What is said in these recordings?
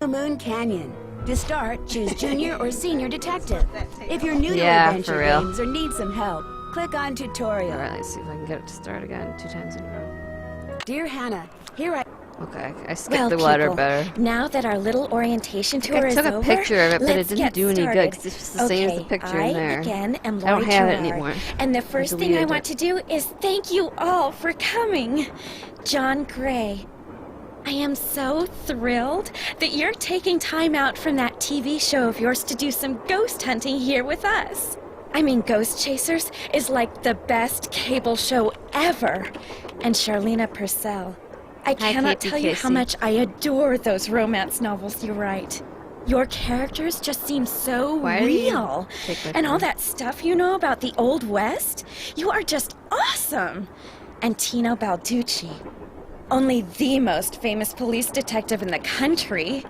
Moon Canyon. To start, choose Junior or Senior Detective. If you're new to Yeah, adventure for real. games or need some help, click on Tutorial. Alright, let's see if I can get it to start again 2 times in a row. Dear Hannah, here I... Okay, I skipped the letter better. Now that our little orientation tour is I took over, a picture of it, but it let's didn't get do any started. good because it's just the same as the picture in there. Again, am I don't Lori have it Gerard, anymore. And the first thing I want to do is thank you all for coming. John Gray, I am so thrilled that you're taking time out from that TV show of yours to do some ghost hunting here with us. I mean, Ghost Chasers is like the best cable show ever. And Charlena Purcell, I cannot tell you how much I adore those romance novels you write. Your characters just seem so real. And all that stuff you know about the Old West, you are just awesome. And Tino Balducci, only the most famous police detective in the country.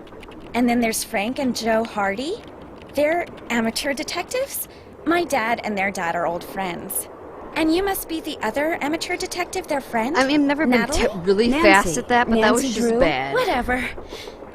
And then there's Frank and Joe Hardy. They're amateur detectives. My dad and their dad are old friends. And you must be the other amateur detective, their friend? I mean, I've never been really fast at that, but that was just bad. Whatever.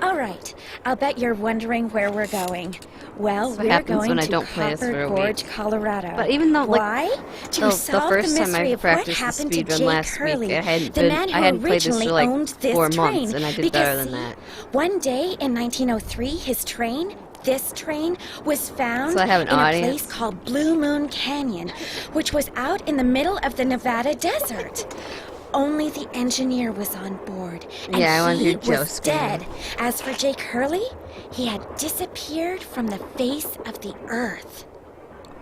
All right. I'll bet you're wondering where we're going. Well, we're going to Copper Gorge, Colorado. But even though, why? To solve the mystery of what happened to Jake Hurley, the man who originally owned this train. And I did better than that. One day in 1903, his train, this train, was found in a place called Blue Moon Canyon, which was out in the middle of the Nevada desert. Only the engineer was on board, and he was dead. As for Jake Hurley, he had disappeared from the face of the earth.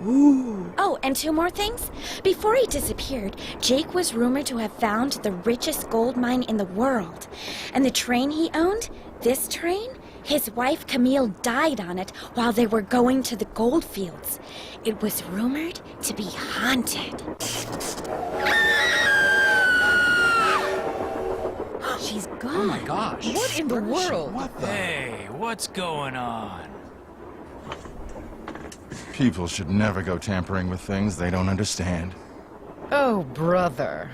Ooh. Oh, and 2 more things. Before he disappeared, Jake was rumored to have found the richest gold mine in the world. And the train he owned, this train, his wife Camille died on it while they were going to the gold fields. It was rumored to be haunted. She's gone. Oh my gosh. What in the world? Hey, what's going on? People should never go tampering with things they don't understand. Oh, brother.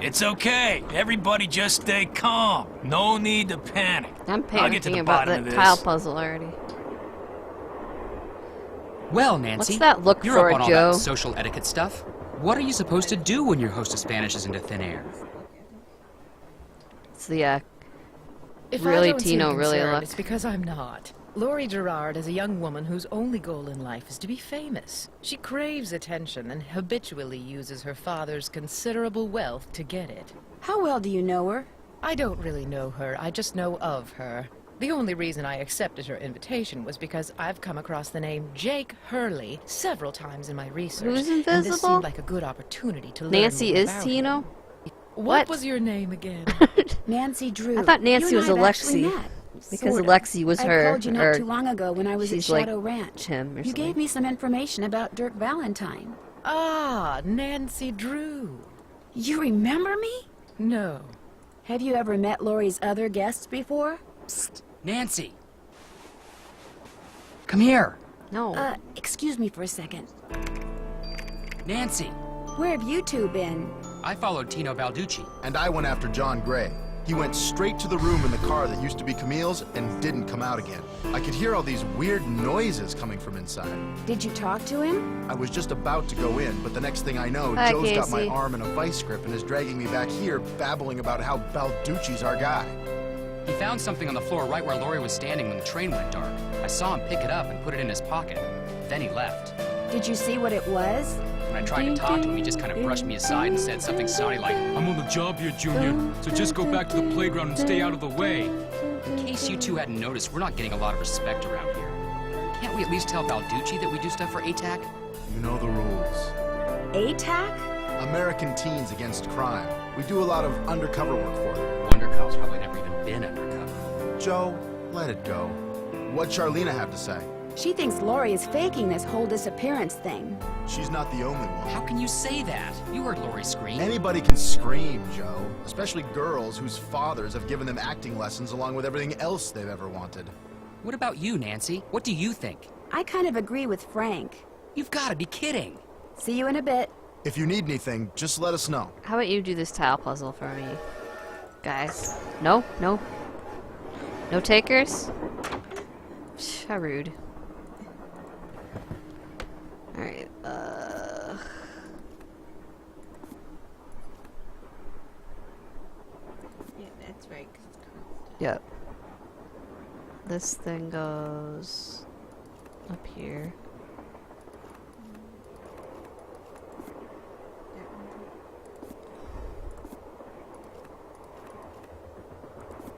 It's okay. Everybody just stay calm. No need to panic. I'm I'll get to the panicking about bottom that of this. tile puzzle already. Well, Nancy, what's that look you're for, up on Joe? all that social etiquette stuff. What are you supposed to do when your hostess vanishes into thin air? It's the If really I don't Tino seem really concerned, look. it's because I'm not. Lori Gerard is a young woman whose only goal in life is to be famous. She craves attention and habitually uses her father's considerable wealth to get it. How well do you know her? I don't really know her, I just know of her. The only reason I accepted her invitation was because I've come across the name Jake Hurley several times in my research. Who's And this invisible? seemed like a good opportunity to learn Nancy more is about Tino? him. What was your name again? Nancy Drew. I thought Nancy You was and I have actually Alexi. met. Because Sort of. Alexi was I her. called you not too long ago when I was at she's like Shadow Ranch. him or You something. gave me some information about Dirk Valentine. Ah, Nancy Drew. You remember me? No. Have you ever met Lori's other guests before? Psst, Nancy. Come here. No. Excuse me for a second. Nancy. Where have you two been? I followed Tino Balducci. And I went after John Gray. He went straight to the room in the car that used to be Camille's and didn't come out again. I could hear all these weird noises coming from inside. Did you talk to him? I was just about to go in, but the next thing I know, Hi, Joe's got my Casey. arm in a vice grip and is dragging me back here, babbling about how Balducci's our guy. He found something on the floor right where Lori was standing when the train went dark. I saw him pick it up and put it in his pocket. Then he left. Did you see what it was? When I tried to talk to him, he just kind of brushed me aside and said something snotty like, I'm on the job here, Junior, so just go back to the playground and stay out of the way. in case you two hadn't noticed, we're not getting a lot of respect around here. Can't we at least tell Balducci that we do stuff for ATAC? You know the rules. ATAC? American Teens Against Crime. We do a lot of undercover work for them. Wonder Kyle's probably never even been undercover. Joe, let it go. What'd Charlena have to say? She thinks Lori is faking this whole disappearance thing. She's not the only one. How can you say that? You heard Lori scream. Anybody can scream, Joe. Especially girls whose fathers have given them acting lessons along with everything else they've ever wanted. What about you, Nancy? What do you think? I kind of agree with Frank. You've got to be kidding. See you in a bit. If you need anything, just let us know. How about you do this tile puzzle for me, guys? No, no. No takers? How rude. Alright, Yeah, that's right. 'Cause it's constant. yep. This thing goes up here.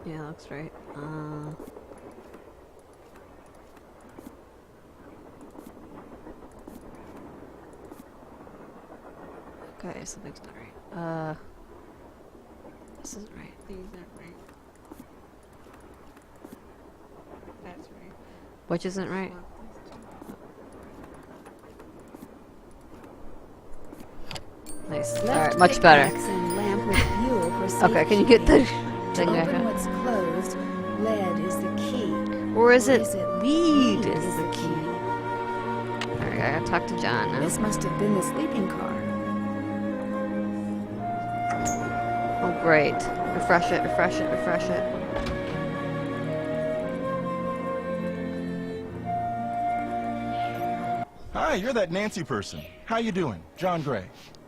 Yeah, looks right. Okay, something's not right. This isn't right. These aren't right. That's right. Which isn't right? Swap these two. Nice. Left Alright, much better. pickaxe and lamp with fuel for safety. Okay, can you get the To thing back open up? what's closed, lead is the key. Or is it lead lead is the key? Alright, I gotta talk to John now. This must have been the sleeping car. Oh, great. Refresh it, refresh it, refresh it. Hi, you're that Nancy person. How you doing? John Gray.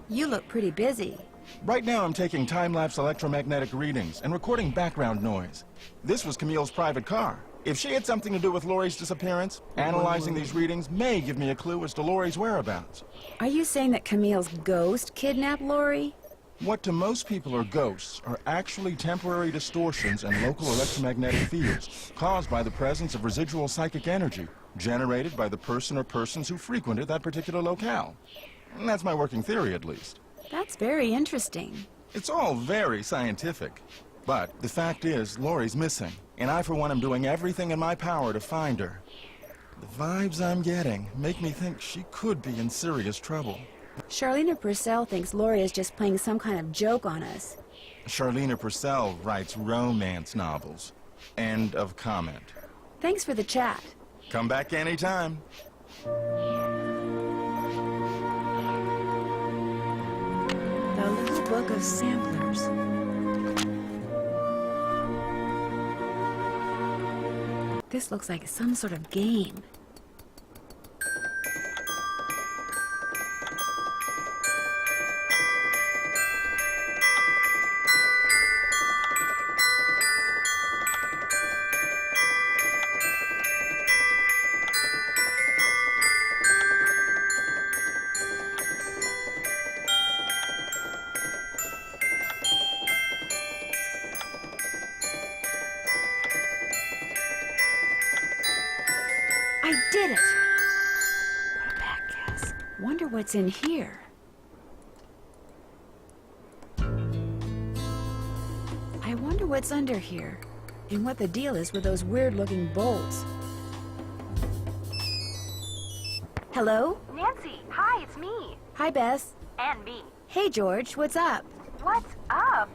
You look pretty busy. Right now I'm taking time-lapse electromagnetic readings and recording background noise. This was Camille's private car. If she had something to do with Lori's disappearance, analyzing these readings may give me a clue as to Lori's whereabouts. Are you saying that Camille's ghost kidnapped Lori? What to most people are ghosts are actually temporary distortions in local electromagnetic fields caused by the presence of residual psychic energy generated by the person or persons who frequented that particular locale. And that's my working theory, at least. That's very interesting. It's all very scientific. But the fact is, Lori's missing, and I, for one, am doing everything in my power to find her. The vibes I'm getting make me think she could be in serious trouble. Charlena Purcell thinks Lori is just playing some kind of joke on us. Charlena Purcell writes romance novels. End of comment. Thanks for the chat. Come back anytime. The Little Book of Samplers. This looks like some sort of game. I did it! What a bad guess. Wonder what's in here. I wonder what's under here, and what the deal is with those weird-looking bolts. Hello? Nancy, hi, it's me. Hi, Bess. And me. Hey, George, what's up? What's up?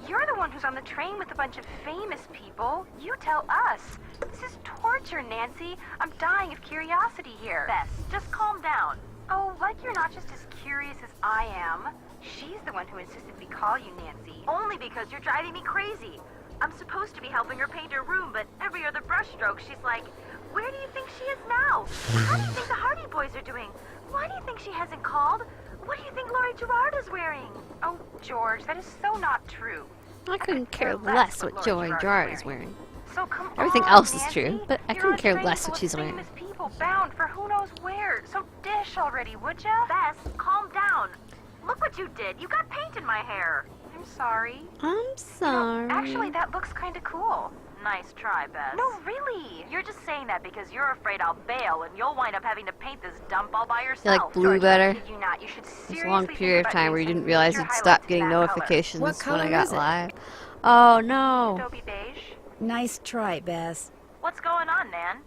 You're the one who's on the train with a bunch of famous people. You tell us. This is torture, Nancy. I'm dying of curiosity here. Bess, just calm down. Oh, like you're not just as curious as I am. She's the one who insisted we call you Nancy. Only because you're driving me crazy. I'm supposed to be helping her paint her room, but every other brushstroke she's like, where do you think she is now? How do you think the Hardy Boys are doing? Why do you think she hasn't called? What do you think Laurie Gerard is wearing? Oh, George, that is so not true. I couldn't care less what Joey Gerard is wearing. So come Everything on, else is Nancy. true, but I You're couldn't on a care train less full what of she's wearing. famous people bound for who knows where. So dish already, would ya? Bess, calm down. Look what you did. You got paint in my hair. I'm sorry. I'm sorry. No, actually, that looks kind of cool. Nice try, Bess. No, really. You're just saying that because you're afraid I'll bail and you'll wind up having to paint this dump all by yourself. You like blue George, better? I kid you not. You should There's seriously a long think period of about time where you doing didn't some realize major you'd highlights stop in getting that color. notifications What when I color got is it? live. Oh no. Adobe beige. Nice try, Bess. What's going on, Nan?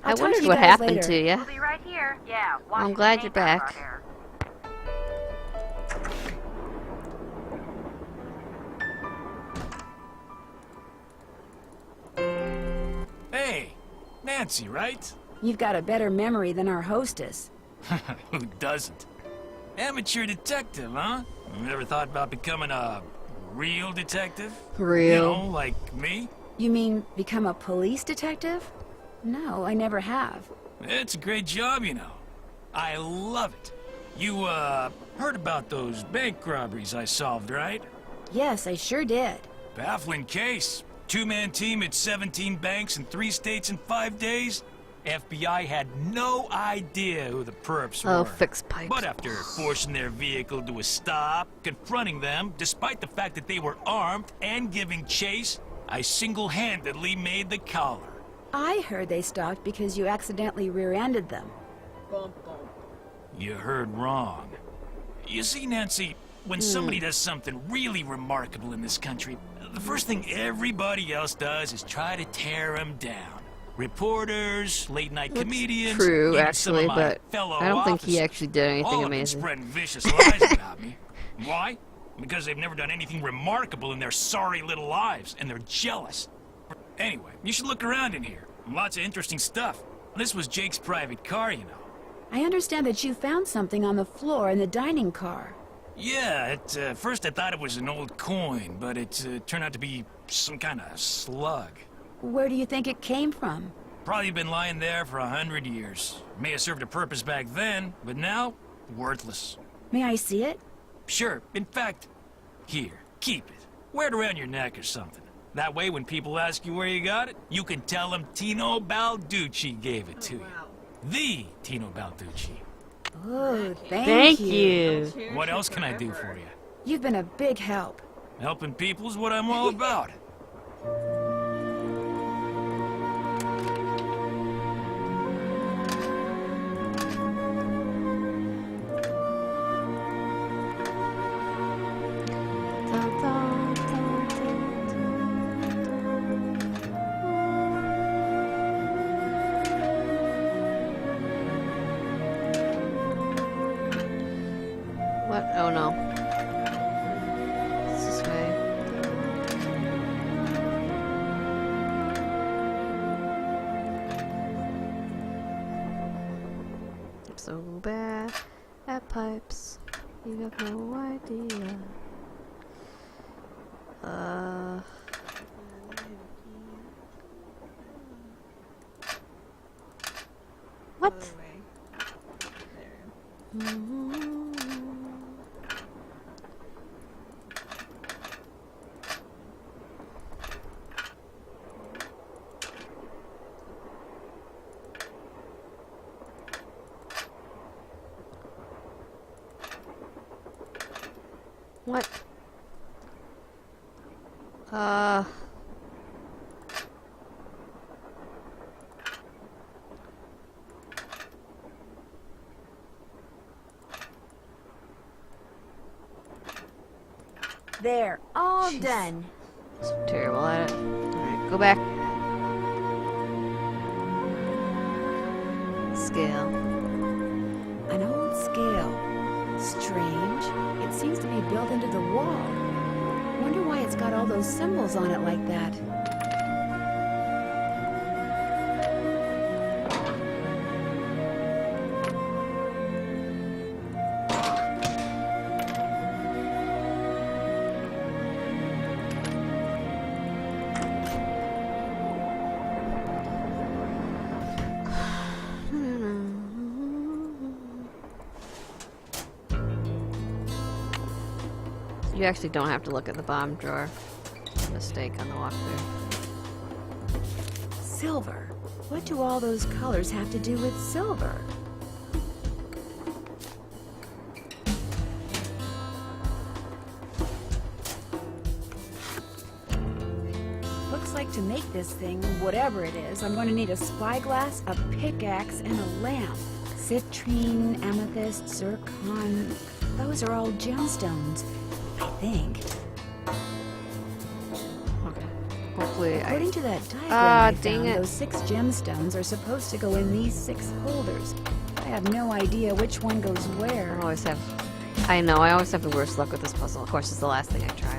I'll I talk to wondered you what guys happened later. to you. We'll be right here. Yeah, I'm washing glad the you're paint out of back. our hair. Hey, Nancy, right? You've got a better memory than our hostess. Who doesn't? Amateur detective, huh? Never thought about becoming a real detective? You Real. know, like me? You mean become a police detective? No, I never have. It's a great job, you know. I love it. You, heard about those bank robberies I solved, right? Yes, I sure did. Baffling case. Two-man team at 17 banks in 3 states in 5 days. FBI had no idea who the perps were. Oh, fixed pipes. But after forcing their vehicle to a stop, confronting them, despite the fact that they were armed and giving chase, I single-handedly made the collar. I heard they stopped because you accidentally rear-ended them. Bump, bump. You heard wrong. You see, Nancy, when somebody does something really remarkable in this country, the first thing everybody else does is try to tear them down. Reporters, late-night comedians, True, even some of actually, my but fellow I don't think he officers, actually did anything all of them amazing. spreading vicious lies about me. Why? Because they've never done anything remarkable in their sorry little lives, and they're jealous. Anyway, you should look around in here. Lots of interesting stuff. This was Jake's private car, you know. I understand that you found something on the floor in the dining car. Yeah, at first I thought it was an old coin, but it turned out to be some kind of slug. Where do you think it came from? Probably been lying there for 100 years. May have served a purpose back then, but now, worthless. May I see it? Sure, in fact, here, keep it. Wear it around your neck or something. That way, when people ask you where you got it, you can tell them Tino Balducci gave it to you. The Tino Balducci. Oh, Thank you. What else can I do for you? You've been a big help. Helping people is what I'm all about. What? Oh no. It's this way. I'm so bad at pipes. You have no idea. What? Other way. There. What? There, all done. I'm terrible at it. Alright, go back. Scale. An old scale. Strange. It seems to be built into the wall. Wonder why it's got all those symbols on it like that. You actually don't have to look at the bottom drawer. Mistake on the walkthrough. Silver. What do all those colors have to do with silver? Looks like to make this thing, whatever it is, I'm going to need a spyglass, a pickaxe, and a lamp. Citrine, amethyst, zircon. Those are all gemstones, I think. Okay. Hopefully According to that diagram Ah, I dang found, it. those 6 gemstones are supposed to go in these 6 holders. I have no idea which one goes where. I always have... I know, I always have the worst luck with this puzzle. Of course, it's the last thing I try.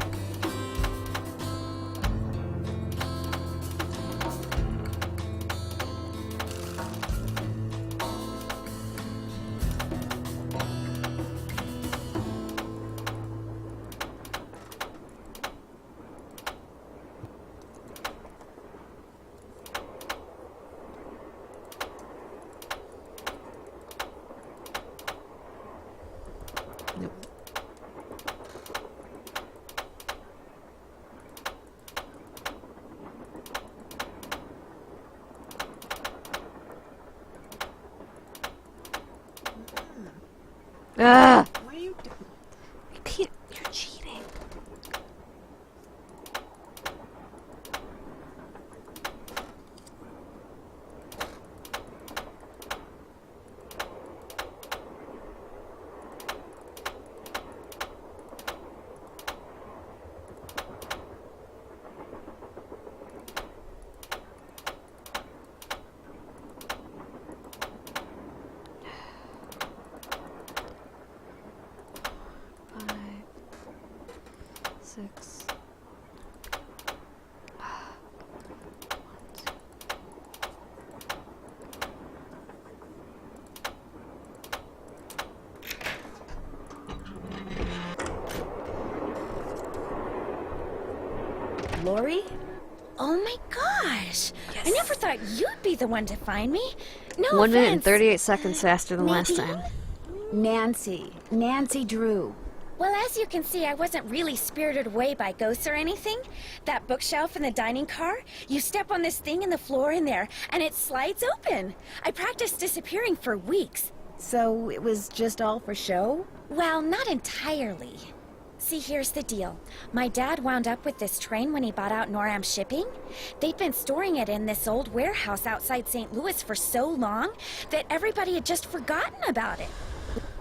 Ugh! What are you doing? Repeat. You're cheating. Six. Lori? Oh my gosh! I never thought you'd be the one to find me. No 1 minute and offense. 38 seconds faster than last Maybe? time. Nancy Drew. Well, as you can see, I wasn't really spirited away by ghosts or anything. That bookshelf in the dining car, you step on this thing in the floor in there, and it slides open. I practiced disappearing for weeks. So it was just all for show? Well, not entirely. See, here's the deal. My dad wound up with this train when he bought out NORAM Shipping. They'd been storing it in this old warehouse outside St. Louis for so long that everybody had just forgotten about it.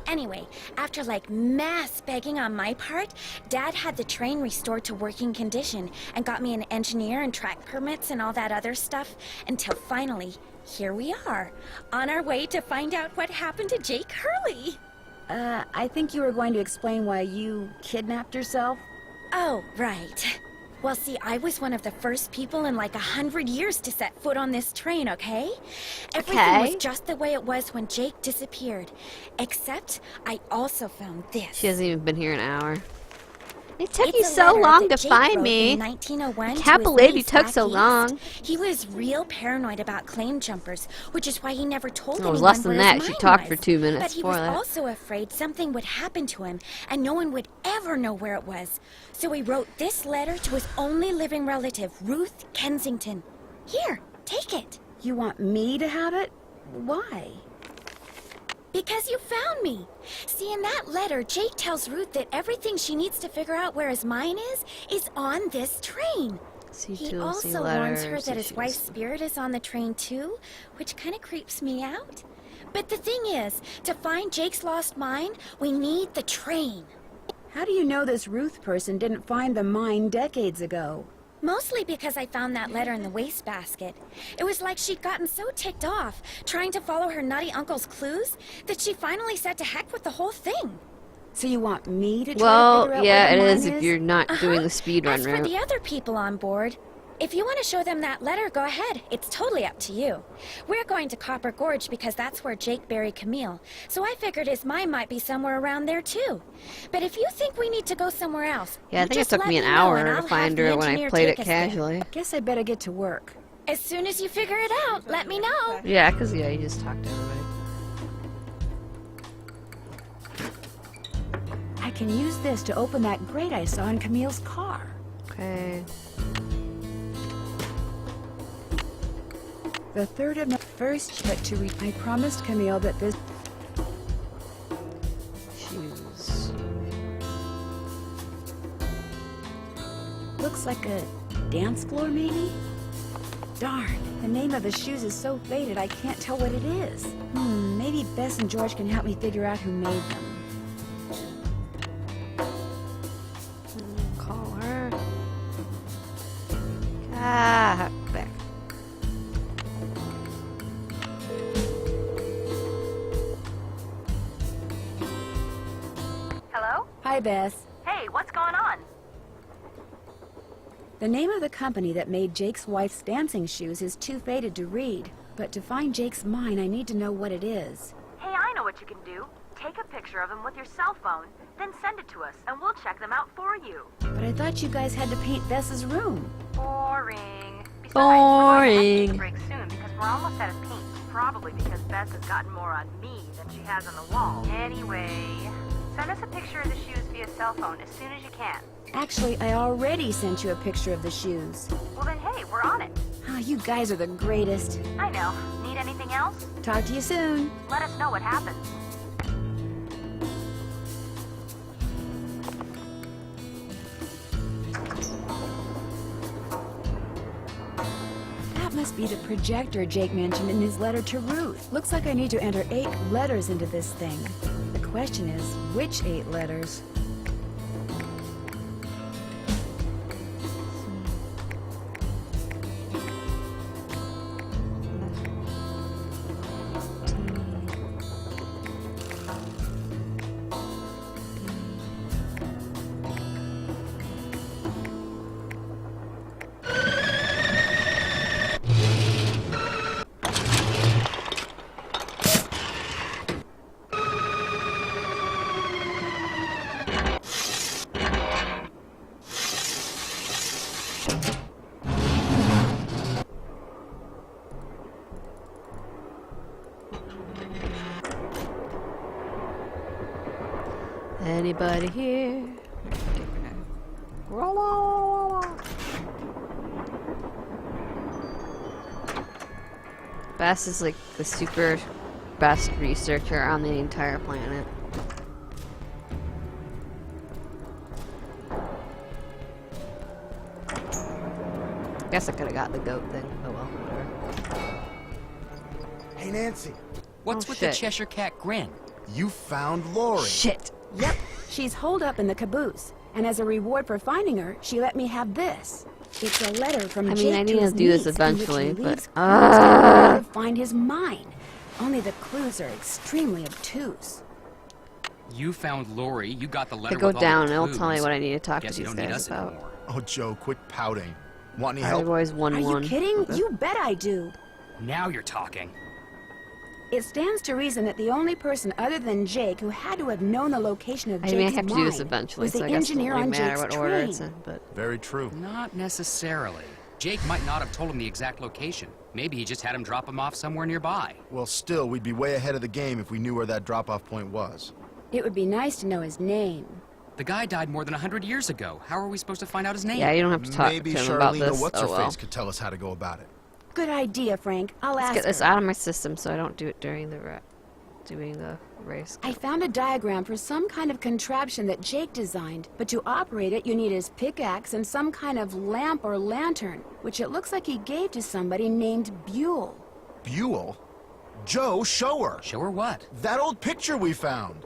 Anyway, after like mass begging on my part, Dad had the train restored to working condition and got me an engineer and track permits and all that other stuff until finally, here we are, on our way to find out what happened to Jake Hurley. I think you were going to explain why you kidnapped yourself. Oh, right. Well, see, I was one of the first people in like 100 years to set foot on this train, okay? Everything was just the way it was when Jake disappeared. Except, I also found this. She hasn't even been here an hour. It took It's you a so letter long that to Jake find wrote me. in 1901 to Can't his believe you niece took back so east. long. He was real paranoid about claim jumpers, which is why he never told It anyone was less than where that. his She mine talked was. for 2 minutes But he before was that. also afraid something would happen to him, and no one would ever know where it was. So he wrote this letter to his only living relative, Ruth Kensington. Here, take it. You want me to have it? Why? Because you found me. See, in that letter, Jake tells Ruth that everything she needs to figure out where his mine is on this train. He also warns her that his wife's spirit is on the train too, which kind of creeps me out. But the thing is, to find Jake's lost mine, we need the train. How do you know this Ruth person didn't find the mine decades ago? Mostly because I found that letter in the wastebasket. It was like she'd gotten so ticked off, trying to follow her nutty uncle's clues, that she finally said to heck with the whole thing. So you want me to try to Well, figure out yeah, where it the mine is if you're not doing the speedrun As for route. the other people on board, if you want to show them that letter, go ahead. It's totally up to you. We're going to Copper Gorge because that's where Jake buried Camille, so I figured his mine might be somewhere around there too. But if you think we need to go somewhere else, Yeah, I you think it just took let me an know hour and to I'll have find the her when I engineer played it take us there. casually. Guess I better get to work. As soon as you figure it out, let me know. Yeah, because, yeah, you just talked to everybody. I can use this to open that grate I saw in Camille's car. Okay. The 3rd of the first but to read. I promised Camille that this Shoes. looks like a dance floor, maybe? Darn, the name of the shoes is so faded I can't tell what it is. Maybe Bess and George can help me figure out who made them. Call her. Ah, back. Hello? Hi, Bess. Hey, what's going on? The name of the company that made Jake's wife's dancing shoes is too faded to read, but to find Jake's mine, I need to know what it is. Hey, I know what you can do. Take a picture of them with your cell phone, then send it to us, and we'll check them out for you. But I thought you guys had to paint Bess's room. Boring. Besides, Boring. we're going to have to take a break soon because we're almost out of paint. Probably because Bess has gotten more on me than she has on the wall. Anyway, send us a picture of the shoes via cell phone as soon as you can. Actually, I already sent you a picture of the shoes. Well then, hey, we're on it. Oh, you guys are the greatest. I know. Need anything else? Talk to you soon. Let us know what happens. That must be the projector Jake mentioned in his letter to Ruth. Looks like I need to enter 8 letters into this thing. The question is, which 8 letters? Anybody here? Bass is like the super best researcher on the entire planet. Guess I could have got the goat thing. Oh well, whatever. Hey, Nancy, What's Oh, with shit. the Cheshire Cat grin? you found Lori. Shit. Yep, she's holed up in the caboose. And as a reward for finding her, she let me have this. It's a letter from I mean, Jake I to need to his do this niece, in which eventually, he but leaves clues on where to find his mine. Only the clues are extremely obtuse. You found Lori, you got the If letter I go with all down, the it'll clues. tell me what I need to talk Guess to you these don't need guys us about. anymore. Oh, Joe, quit pouting. Want any I've help? always won Are one. you kidding? You bet I do. Now you're talking. It stands to reason that the only person other than Jake who had to have known the location of I Jake's mean, I have to do this mine eventually, was so the I guess it engineer doesn't on really matter Jake's what order train. it's in, but... Very true. Not necessarily. Jake might not have told him the exact location. Maybe he just had him drop him off somewhere nearby. Well, still, we'd be way ahead of the game if we knew where that drop-off point was. It would be nice to know his name. The guy died more than 100 years ago. How are we supposed to find out his name? Yeah, you don't have to talk Maybe to him about Charlena this. What's-Her-Face Oh well. could tell us how to go about it. Good idea, Frank. I'll Let's ask get this her. out of my system so I don't do it during the race. I found a diagram for some kind of contraption that Jake designed, but to operate it, you need his pickaxe and some kind of lamp or lantern, which it looks like he gave to somebody named Buell. Buell? Joe, show her! Show her what? That old picture we found!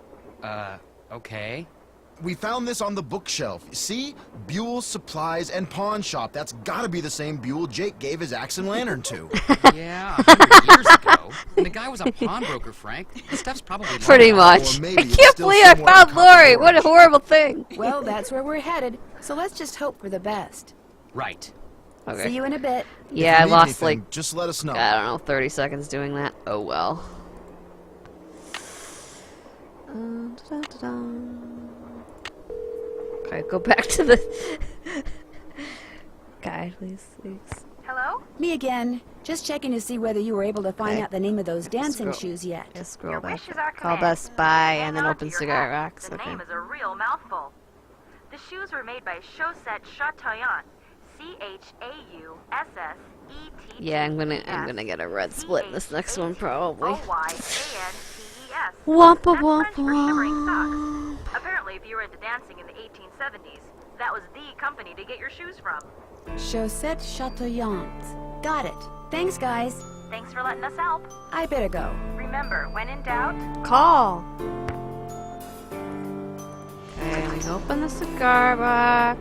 Okay. We found this on the bookshelf. See? Buell's Supplies and Pawn Shop. That's gotta be the same Buell Jake gave his axe and lantern to. Yeah, 100 years ago. And the guy was a pawnbroker, Frank. The stuff's probably long Pretty gone. much. Or maybe I it's can't still believe I somewhere found in Lori. What a California. horrible thing. Well, that's where we're headed, so let's just hope for the best. Right. Okay. See you in a bit. Yeah, If I you need lost anything, like, just let us know. I don't know, 30 seconds doing that. Oh well. Okay, go back to the guide, please. Hello? Me again. Just checking to see whether you were able to find Okay. out the name of those dancing Scroll. shoes yet. Just scroll Your back. wish is our Call command. Best Buy Hang and then on open to your cigarette hat. racks. The Okay. name is a real mouthful. The shoes were made by Chaussette Chateauyan. Chaussette. Yeah, I'm gonna get a red split in this next one probably. Oyantes. Wampa That's French for shimmering wampa. socks. Apparently, if you were into dancing in the 1870s, that was the company to get your shoes from. Chaussette Chateauyan. Got it. Thanks, guys. Thanks for letting us help. I better go. Remember, when in doubt, Call. Okay, we open the cigar box.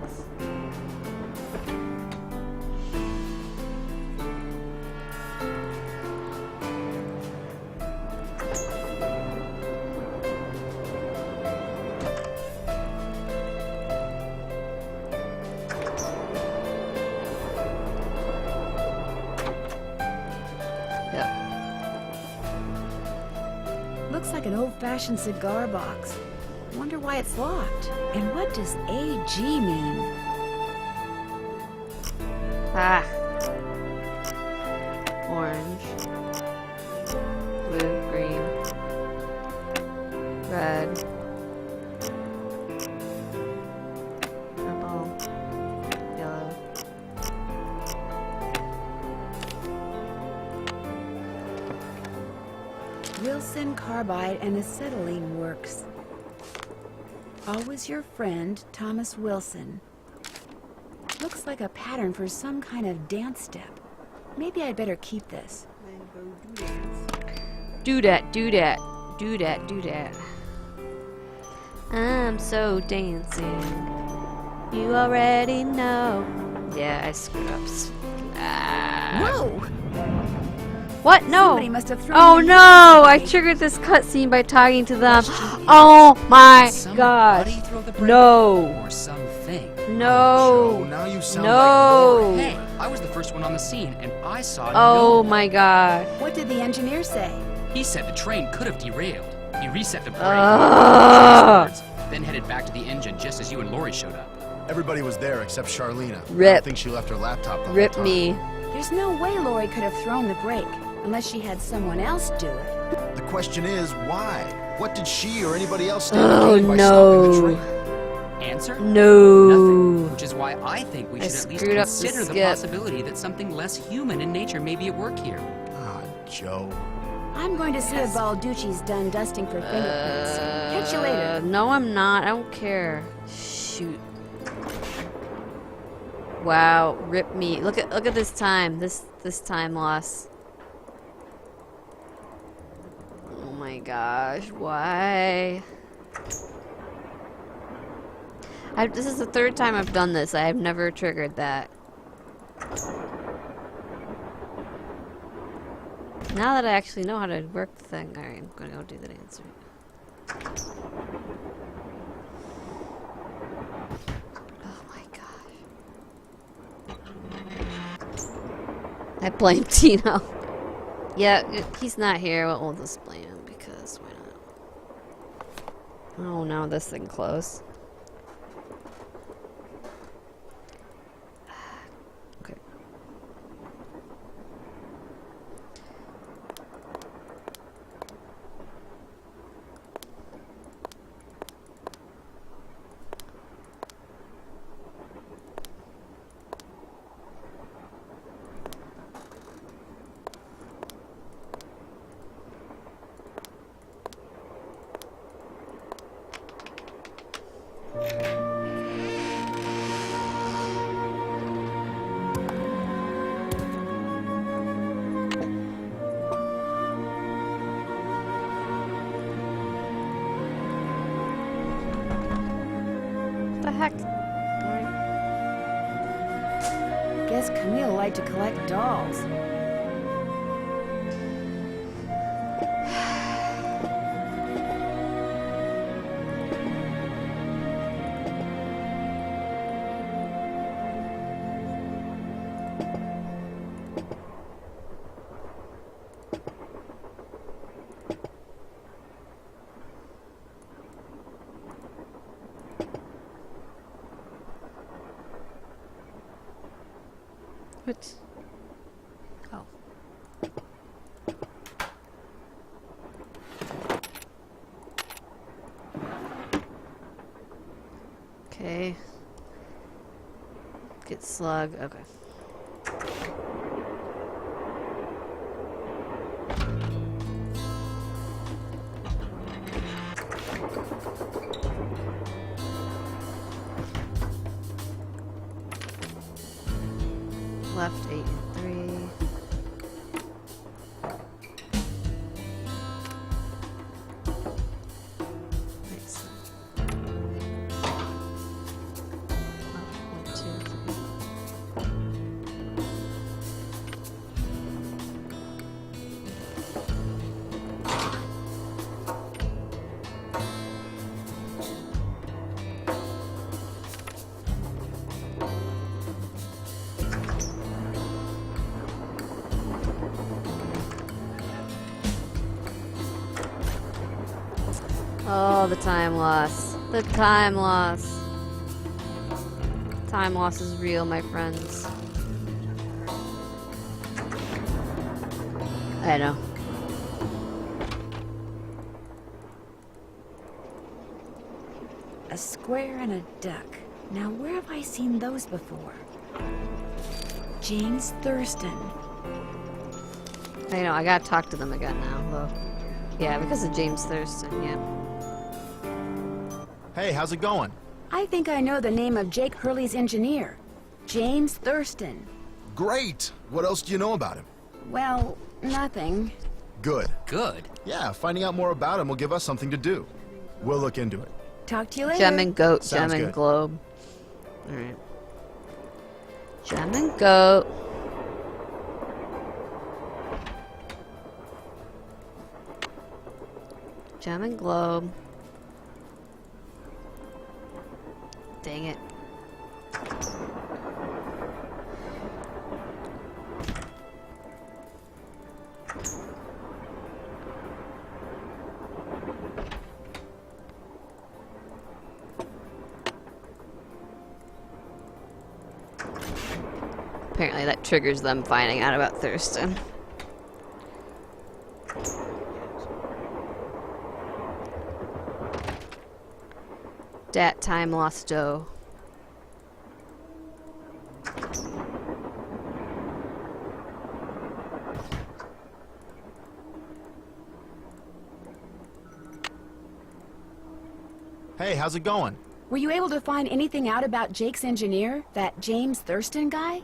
Yep. Looks like an old-fashioned cigar box. Wonder why it's locked. And what does AG mean? Ah. Orange. Blue, green. Red. Purple. Yellow. Wilson Carbide and Acetylene Works. Always your friend, Thomas Wilson. Looks like a pattern for some kind of dance step. Maybe I'd better keep this. Then go do dance. Do that, do that, do that, do that. I'm so dancing. You already know. Yeah, I screwed up. Whoa! What? No! Somebody must have thrown Oh their no! I brake. triggered this cutscene by talking to them. Oh my gosh! Somebody throw the brake? No! Or something. Joe, No! now you sound No! Hey, I was the first one on the scene, and I saw Oh no. my god! What did the engineer say? He said the train could have derailed. He reset the brake, Ugh. then headed back to the engine just as you and Lori showed up. like everybody was there except Charlena. I Rip. don't think she left her laptop the whole Rip time. me. There's no way Lori could have thrown the brake, unless she had someone else do it. The question is, why? What did she or anybody else stand Oh to gain by stopping the no! train? Answer? No! Nothing. Which is why I think we I should at least screwed up the consider the skip. possibility that something less human in nature may be at work here. Ah, Joe. I'm going to see if Balducci's done dusting for fingerprints. Catch you later. No, I'm not. I don't care. Shoot. Wow, rip me. Look at this time. This time loss. Oh my gosh, why? This is the third time I've done this. I have never triggered that. Now that I actually know how to work the thing, alright, I'm gonna go do the dance. Oh my gosh. I blame Tino. Yeah, he's not here. Well, we'll just blame him because why not? Oh no, this thing closed. Okay. What the heck? Guess Camille liked to collect dolls. What? Oh. Okay. Get slug. Okay. Left 8 and 3. Nice. Oh, 1, 2, 3. Oh, the time loss. The time loss. Time loss is real, my friends. I know. A square and a duck. Now, where have I seen those before? James Thurston. I know, I gotta talk to them again now, though. Yeah, because of James Thurston, yeah. Hey, how's it going? I think I know the name of Jake Hurley's engineer. James Thurston. Great! What else do you know about him? Well, nothing. Good. Good. Yeah, finding out more about him will give us something to do. We'll look into it. Talk to you later. Gem and goat, Sounds gem and good. globe. Alright. Gem and goat. Gem and globe. Dang it. Apparently that triggers them finding out about Thurston. Dat time lost dough. Hey, how's it going? Were you able to find anything out about Jake's engineer, that James Thurston guy?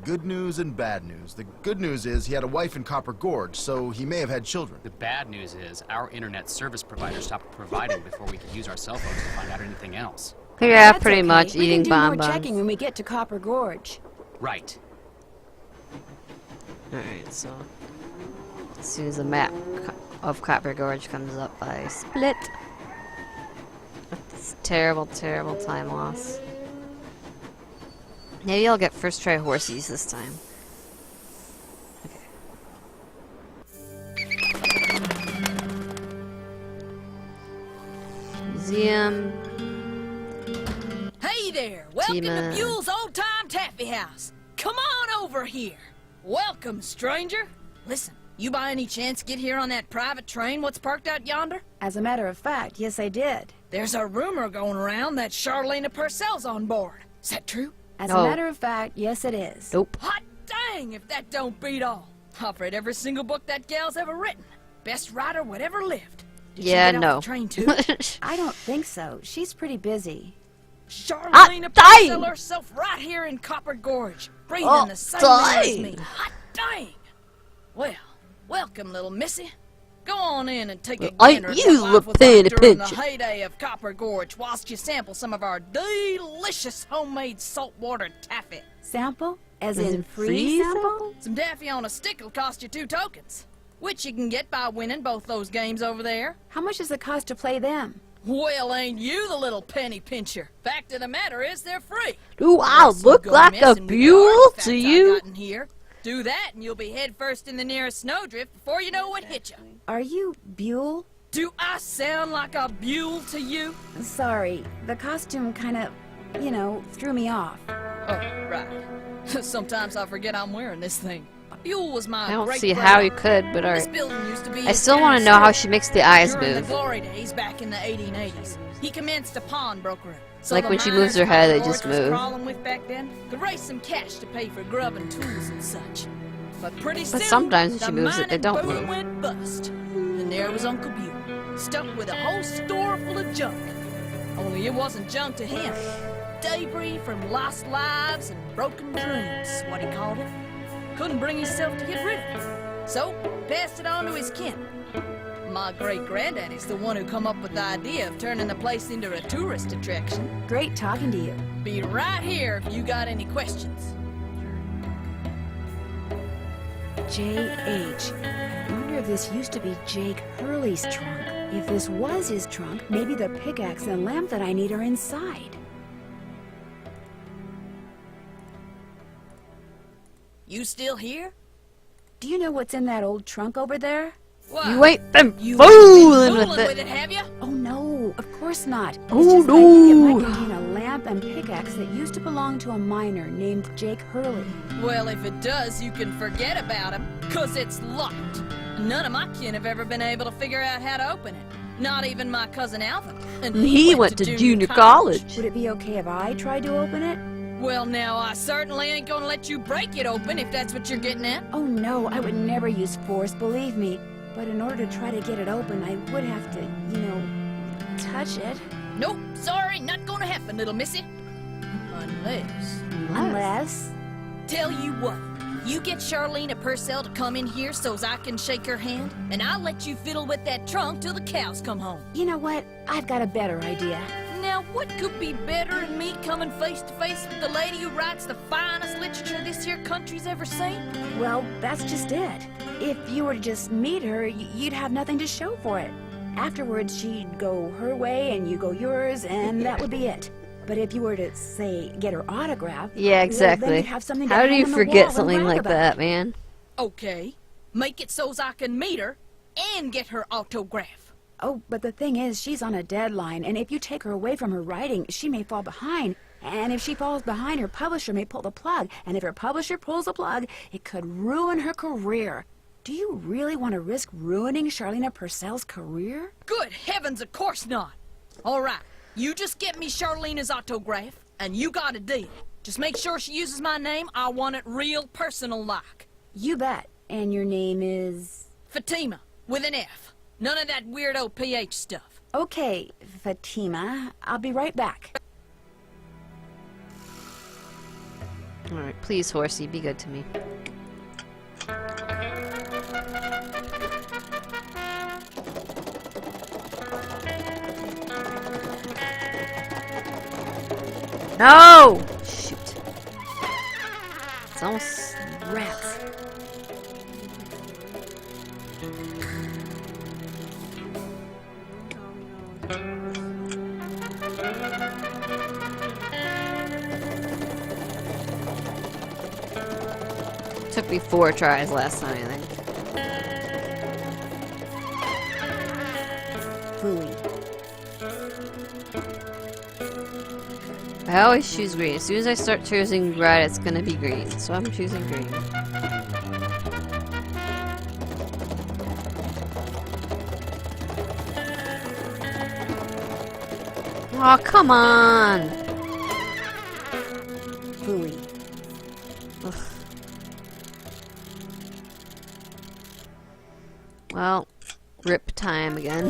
Good news and bad news. The good news is he had a wife in Copper Gorge, so he may have had children. The bad news is our internet service provider stopped providing before we could use our cell phones to find out anything else. Yeah, That's pretty okay. much We eating can do more bonbons. checking when we get to Copper Gorge. Right. Alright, so as soon as the map of Copper Gorge comes up, I split. That's terrible, terrible time loss. Maybe I'll get first try horsies this time. Okay. Museum. Hey there! Welcome Tima. to Buell's Old Time Taffy House. Come on over here. Welcome, stranger. Listen, you by any chance get here on that private train what's parked out yonder? As a matter of fact, yes I did. There's a rumor going around that Charlena Purcell's on board. Is that true? As No. a matter of fact, yes it is. Nope. Hot dang if that don't beat all. I've read every single book that gal's ever written. Best writer whatever lived. Did Yeah, she get no. off the train too? I don't think so. She's pretty busy. Charlena dang! Purcell herself right here in Copper Gorge, breathing Oh, the same air as dang! me. Hot dang! Well, welcome, little missy. Go on in and take a Ain't gander at you what life was paying like during the attention? heyday of Copper Gorge whilst you sample some of our delicious homemade saltwater taffy. Sample? As Is in it free free sample? Some taffy on a stick will cost you 2 tokens, which you can get by winning both those games over there. How much does it cost to play them? Well, ain't you the little penny pincher? Fact of the matter is, they're free. Do I Unless you look go like a messing with the Buell artifacts to I you? got in here. Do that, and you'll be head first in the nearest snowdrift before you know what hit you. Are you Buell? Do I sound like a Buell to you? Sorry, the costume kind of, you know, threw me off. Oh, right. Sometimes I forget I'm wearing this thing. Buell was my I don't great see how you grandfather. could, but This alright. building used to be I his still want to parents' know how store. she makes the eyes During the move. glory days back in the 1880s, he commenced a pawnbroker. So Like the when she miners moves her head, they Copper just Gorge was move. crawling with back then could raise some cash to pay for grub and tools and such. But pretty soon, sometimes when the she moves it, they mining don't boom move. went bust, and there was Uncle Buell, stuck with a whole store full of junk. Only it wasn't junk to him. Debris from lost lives and broken dreams, is what he called it. Couldn't bring himself to get rid of it. So, passed it on to his kin. My great-granddaddy's the one who come up with the idea of turning the place into a tourist attraction. Great talking to you. Be right here if you got any questions. J.H. I wonder if this used to be Jake Hurley's trunk. If this was his trunk, maybe the pickaxe and lamp that I need are inside. You still here? Do you know what's in that old trunk over there? Why, You ain't been you fooling ain't with been it. have you? Oh no, of course not. Oh, It's just that I think it no. might contain a lamp and pickaxe that used to belong to a miner named Jake Hurley. Well, if it does, you can forget about him, 'cause it's locked. None of my kin have ever been able to figure out how to open it. Not even my cousin Alvin. And He went to junior college. Would it be okay if I tried to open it? Well, now, I certainly ain't gonna let you break it open if that's what you're getting at. Oh no, I would never use force, believe me. But in order to try to get it open, I would have to, you know, touch it. Nope, sorry, not gonna happen, little missy. Unless... Unless... Tell you what, You get Charlene Purcell to come in here so's I can shake her hand, and I'll let you fiddle with that trunk till the cows come home. You know what? I've got a better idea. Now, what could be better than me coming face to face with the lady who writes the finest literature this here country's ever seen? Well, that's just it. If you were to just meet her, you'd have nothing to show for it. Afterwards, she'd go her way and you go yours, and that would be it. But if you were to, say, get her autograph... Yeah, well, exactly. then you'd have something to How do hang you on the forget wall something and brag like about. that, man? Okay. Make it so's I can meet her and get her autograph. Oh, but the thing is, she's on a deadline, and if you take her away from her writing, she may fall behind. And if she falls behind, her publisher may pull the plug. And if her publisher pulls the plug, it could ruin her career. Do you really want to risk ruining Charlene Purcell's career? Good heavens, of course not. All right, you just get me Charlene's autograph, and you got a deal. Just make sure she uses my name. I want it real personal-like. You bet. And your name is... Fatima, with an F. None of that weirdo PH stuff. Okay, Fatima. I'll be right back. Alright, please, horsey, be good to me. No! Shoot. It's almost... Rats. Took me 4 tries last time, I think. Fooey. I always choose green. As soon as I start choosing red, it's gonna be green. So I'm choosing green. Oh, come on! Fooey. Ugh. Well, rip time again.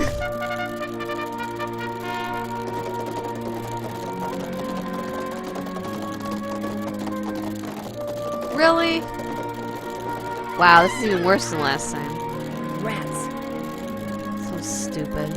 Really? Wow, this is even worse than last time. Rats. So stupid.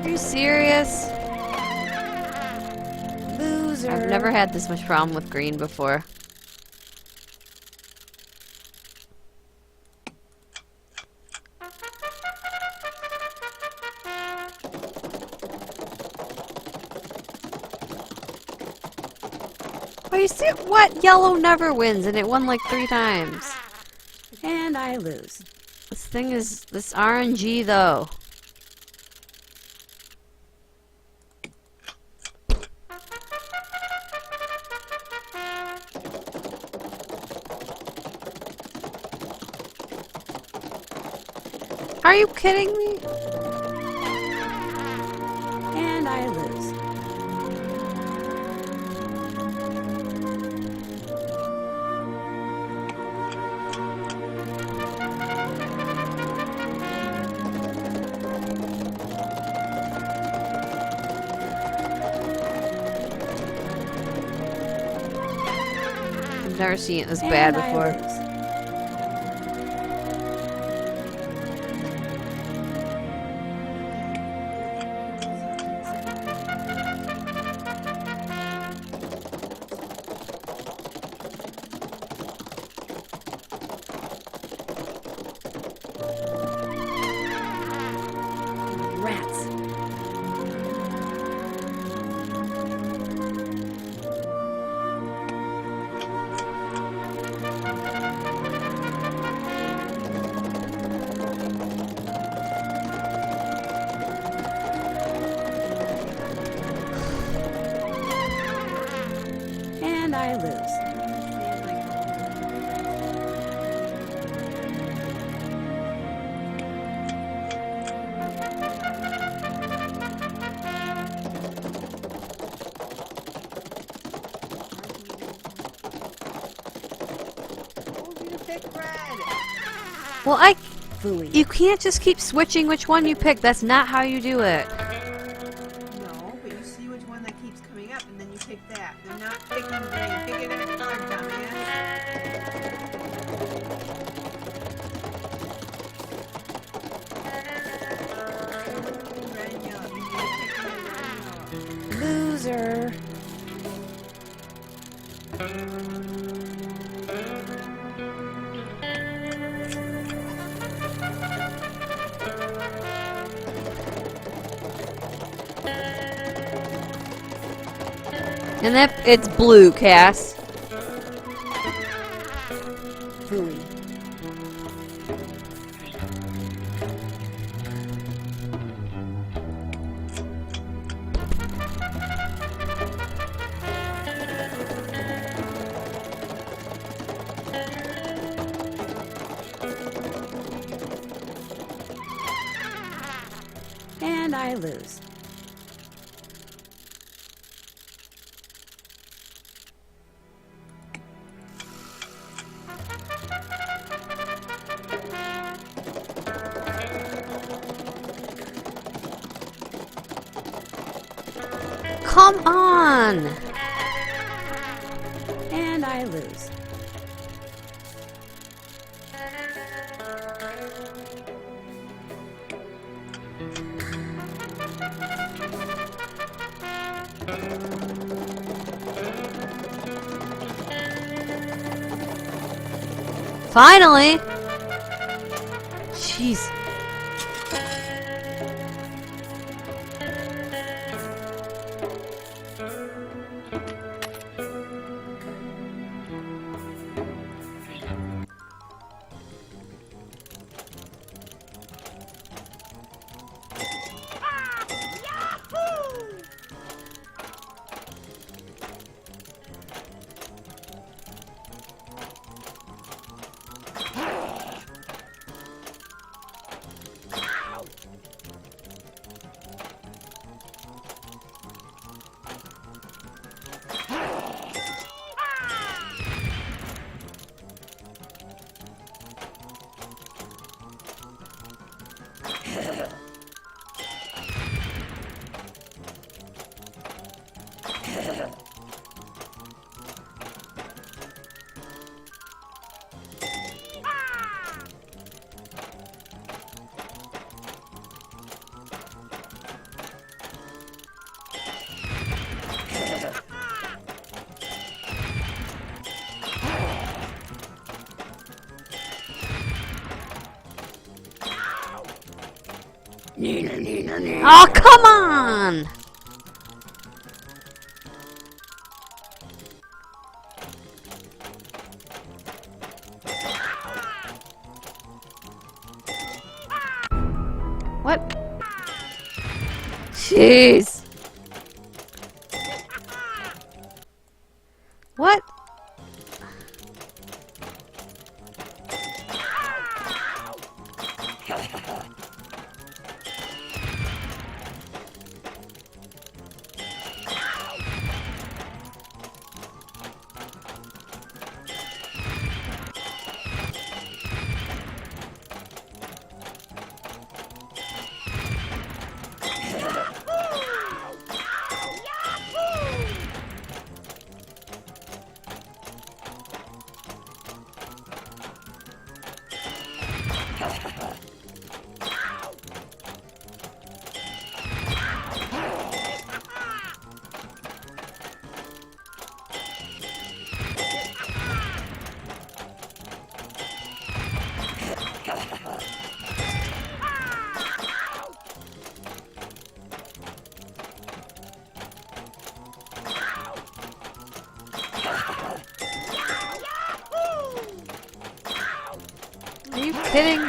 Are you serious? Loser. I've never had this much problem with green before. Oh, you see what? Yellow never wins, and it won like 3 times. And I lose. This thing is this RNG though. Are you kidding me? And I lose. I've never seen it this bad And I before. lose. Rats. And I lose. Told you to pick red. Well, Phooey. you can't just keep switching which one you pick. That's not how you do it. No, but you see which one that keeps coming up, and then you pick that. They're not picking gray. You pick it in a color, dumbass. Red and yellow. You need to pick it in red and yellow. Loser. And that it's blue, Cass. Phooey. And I lose. Come on! And I lose. Finally! Jeez. Oh, come on! What? Jeez. What? Are you kidding?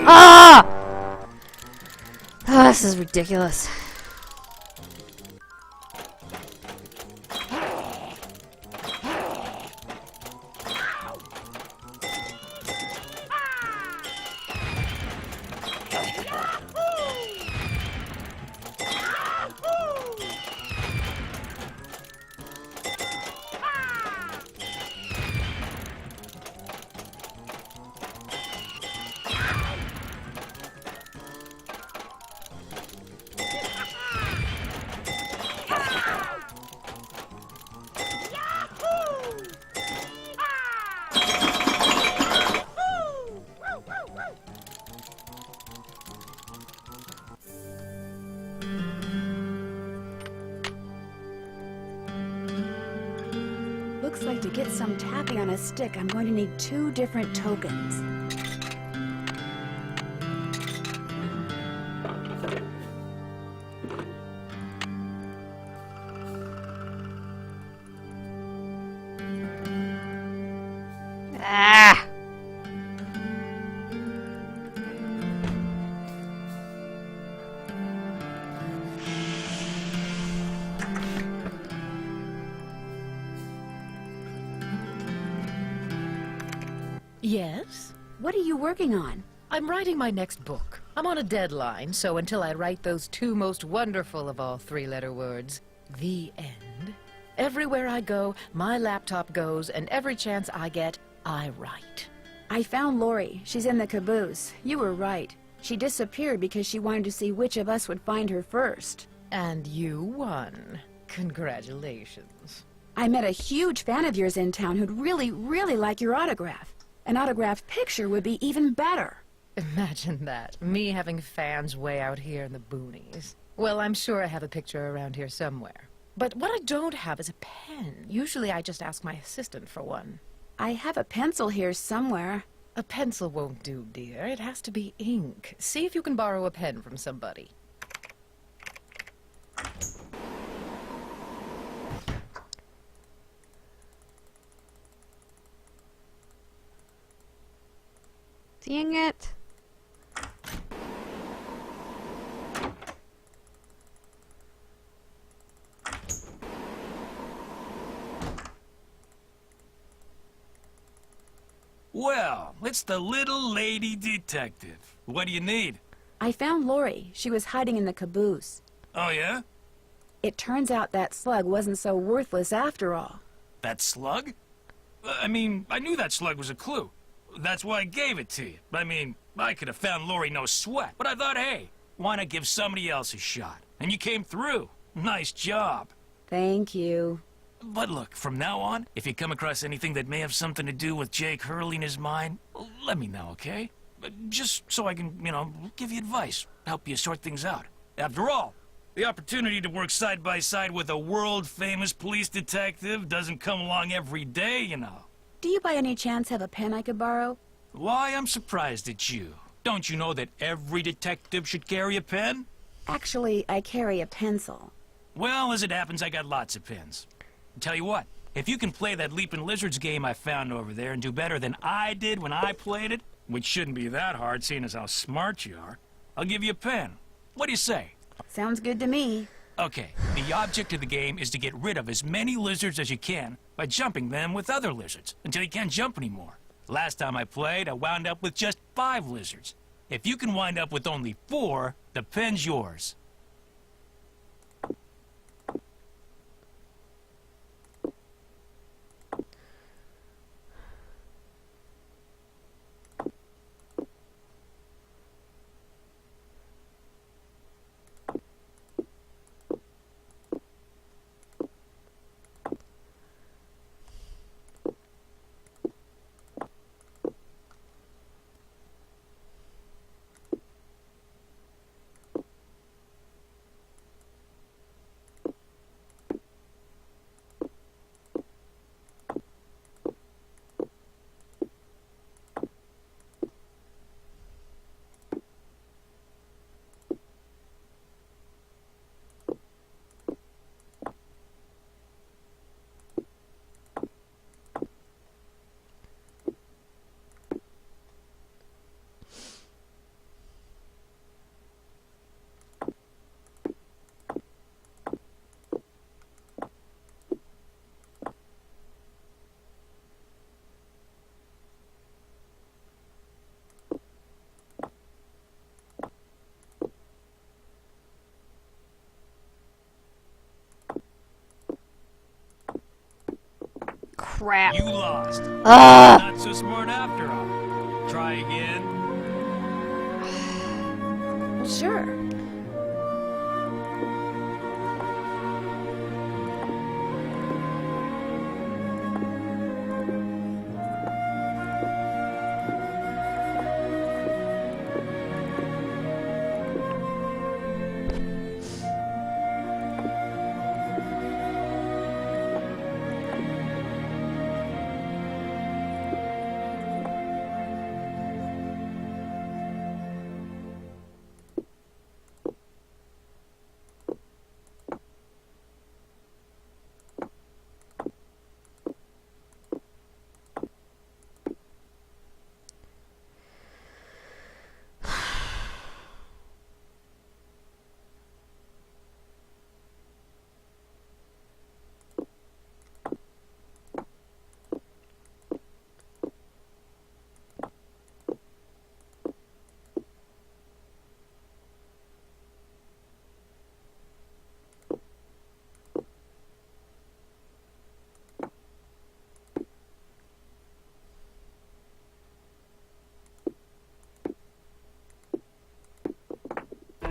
Ah! Oh, this is ridiculous. some tapping on a stick, I'm going to need 2 different tokens. Ah! Yes? What are you working on? I'm writing my next book. I'm on a deadline, so until I write those 2 most wonderful of all 3-letter words, the end, everywhere I go, my laptop goes, and every chance I get, I write. I found Lori. She's in the caboose. You were right. She disappeared because she wanted to see which of us would find her first. And you won. Congratulations. I met a huge fan of yours in town who'd really, really like your autograph. An autographed picture would be even better. Imagine that, me having fans way out here in the boonies. Well, I'm sure I have a picture around here somewhere. But what I don't have is a pen. Usually I just ask my assistant for one. I have a pencil here somewhere. A pencil won't do, dear. It has to be ink. See if you can borrow a pen from somebody. Dang it. Well, it's the little lady detective. What do you need? I found Lori. She was hiding in the caboose. Oh, yeah? It turns out that slug wasn't so worthless after all. That slug? I mean, I knew that slug was a clue. That's why I gave it to you. I mean, I could have found Lori no sweat. But I thought, hey, why not give somebody else a shot? And you came through. Nice job. Thank you. But look, from now on, if you come across anything that may have something to do with Jake hurling his mind, let me know, okay? Just so I can, give you advice, help you sort things out. After all, the opportunity to work side by side with a world-famous police detective doesn't come along every day, you know. Do you by any chance have a pen I could borrow? Why, I'm surprised at you. Don't you know that every detective should carry a pen? Actually, I carry a pencil. Well, as it happens, I got lots of pens. Tell you what, if you can play that Leapin' Lizards game I found over there and do better than I did when I played it, which shouldn't be that hard seeing as how smart you are, I'll give you a pen. What do you say? Sounds good to me. Okay, the object of the game is to get rid of as many lizards as you can by jumping them with other lizards until you can't jump anymore. Last time I played, I wound up with just 5 lizards. If you can wind up with only 4, the pen's yours. Crap. You lost. Ah! Not so smart after all. Try again. Sure.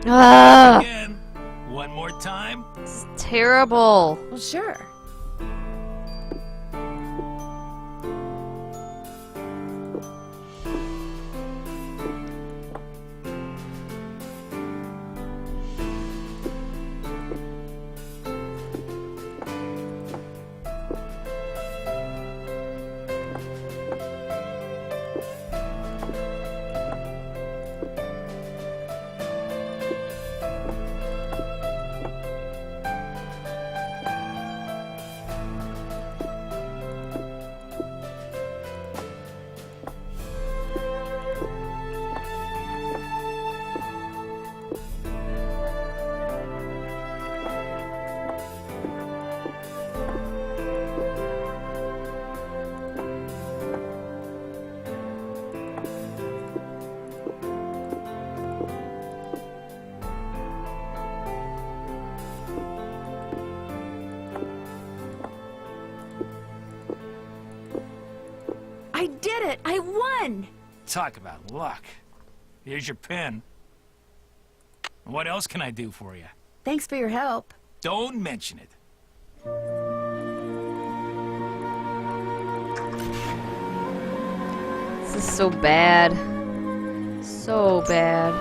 Ah, Again. One more time. it's terrible. Well, sure. I did it! I won! Talk about luck. Here's your pen. What else can I do for you? Thanks for your help. Don't mention it. This is so bad. So bad.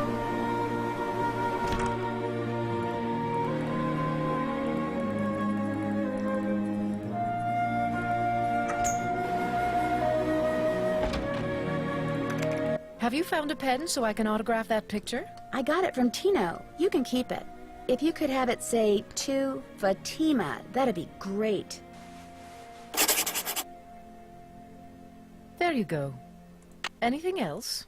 Have you found a pen so I can autograph that picture? I got it from Tino. You can keep it. If you could have it say, to Fatima, that'd be great. There you go. Anything else?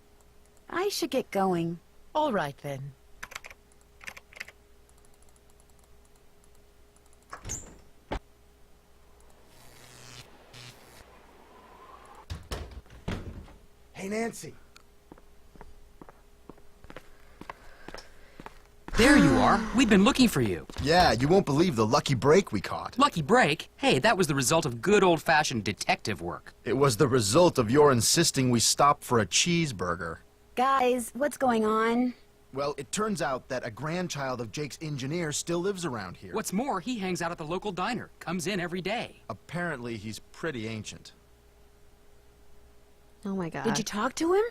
I should get going. All right, then. Hey, Nancy. There you are. We've been looking for you. Yeah, you won't believe the lucky break we caught. Lucky break? Hey, that was the result of good old-fashioned detective work. It was the result of your insisting we stop for a cheeseburger. Guys, what's going on? Well, it turns out that a grandchild of Jake's engineer still lives around here. What's more, he hangs out at the local diner. Comes in every day. Apparently, he's pretty ancient. Oh my god. Did you talk to him?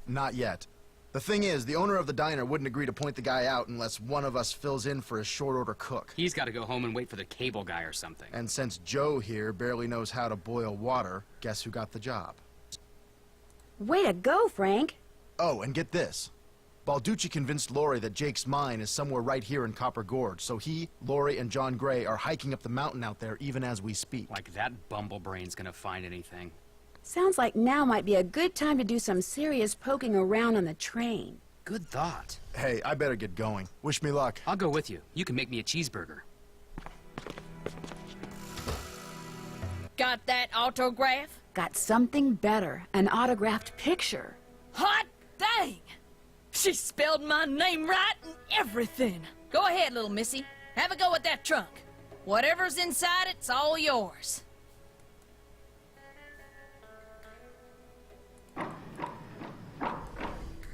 Not yet. The thing is, the owner of the diner wouldn't agree to point the guy out unless one of us fills in for his short-order cook. He's got to go home and wait for the cable guy or something. And since Joe here barely knows how to boil water, guess who got the job? Way to go, Frank. Oh, and get this. Balducci convinced Lori that Jake's mine is somewhere right here in Copper Gorge, so he, Lori, and John Gray are hiking up the mountain out there even as we speak. Like that bumblebrain's gonna find anything. Sounds like now might be a good time to do some serious poking around on the train. Good thought. Hey, I better get going. Wish me luck. I'll go with you. You can make me a cheeseburger. Got that autograph? Got something better, an autographed picture. Hot dang! She spelled my name right and everything. Go ahead, little missy. Have a go at that trunk. Whatever's inside it's all yours.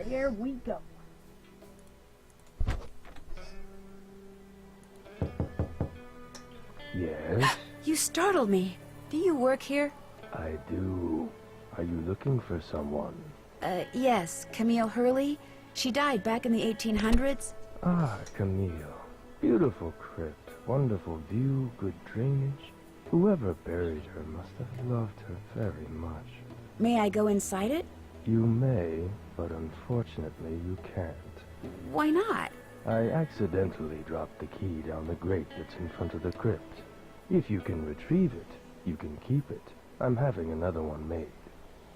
There we go. Yes, You startled me. Do you work here? I do. Are you looking for someone? Yes, Camille Hurley. She died back in the 1800s. Ah, Camille. Beautiful crypt, wonderful view, good drainage. Whoever buried her must have loved her very much. May I go inside it? You may, but unfortunately you can't. Why not? I accidentally dropped the key down the grate that's in front of the crypt. If you can retrieve it, you can keep it. I'm having another one made.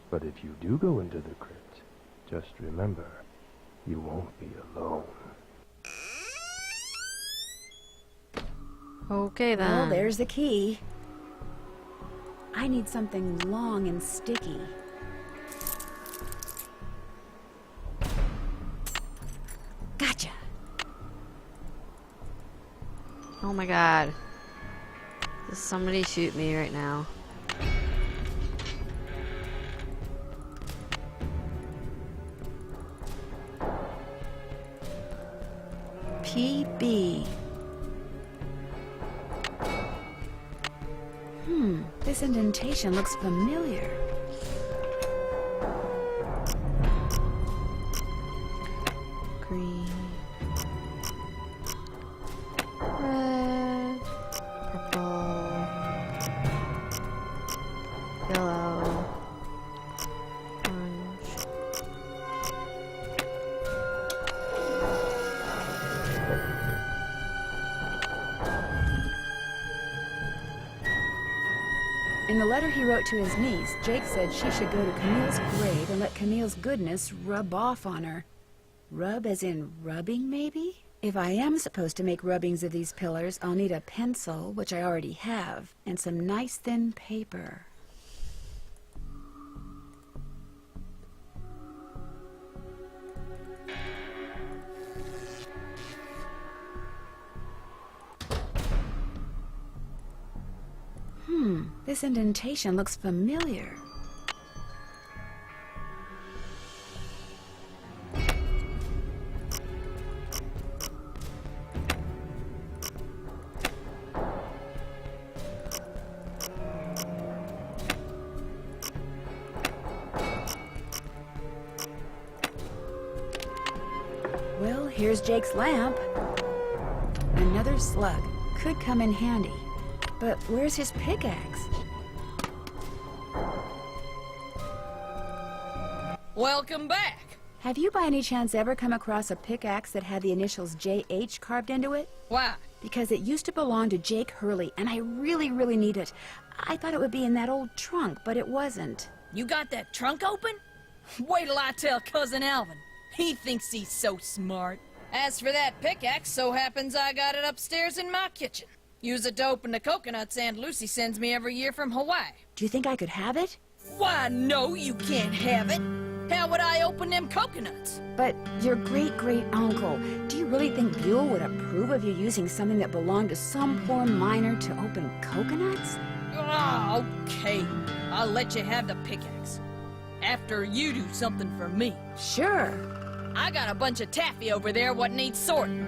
But if you do go into the crypt, just remember, you won't be alone. Okay then. Well, there's the key. I need something long and sticky. Gotcha. Oh my god. Does somebody shoot me right now? TB. This indentation looks familiar. Green. Red. Purple. Yellow. Orange. In the letter he wrote to his niece, Jake said she should go to Camille's grave and let Camille's goodness rub off on her. Rub as in rubbing, maybe? If I am supposed to make rubbings of these pillars, I'll need a pencil, which I already have, and some nice thin paper. This indentation looks familiar. Well, here's Jake's lamp. Another slug. Could come in handy. But where's his pickaxe? Welcome back. Have you by any chance ever come across a pickaxe that had the initials JH carved into it? Why? Because it used to belong to Jake Hurley, and I really, really need it. I thought it would be in that old trunk, but it wasn't. You got that trunk open? Wait till I tell Cousin Alvin. He thinks he's so smart. As for that pickaxe, so happens I got it upstairs in my kitchen. Use it to open the coconuts Aunt Lucy sends me every year from Hawaii. Do you think I could have it? Why, no, you can't have it. How would I open them coconuts? But your great-great-uncle, do you really think Buell would approve of you using something that belonged to some poor miner to open coconuts? Oh, okay. I'll let you have the pickaxe. After you do something for me. Sure. I got a bunch of taffy over there what needs sorting.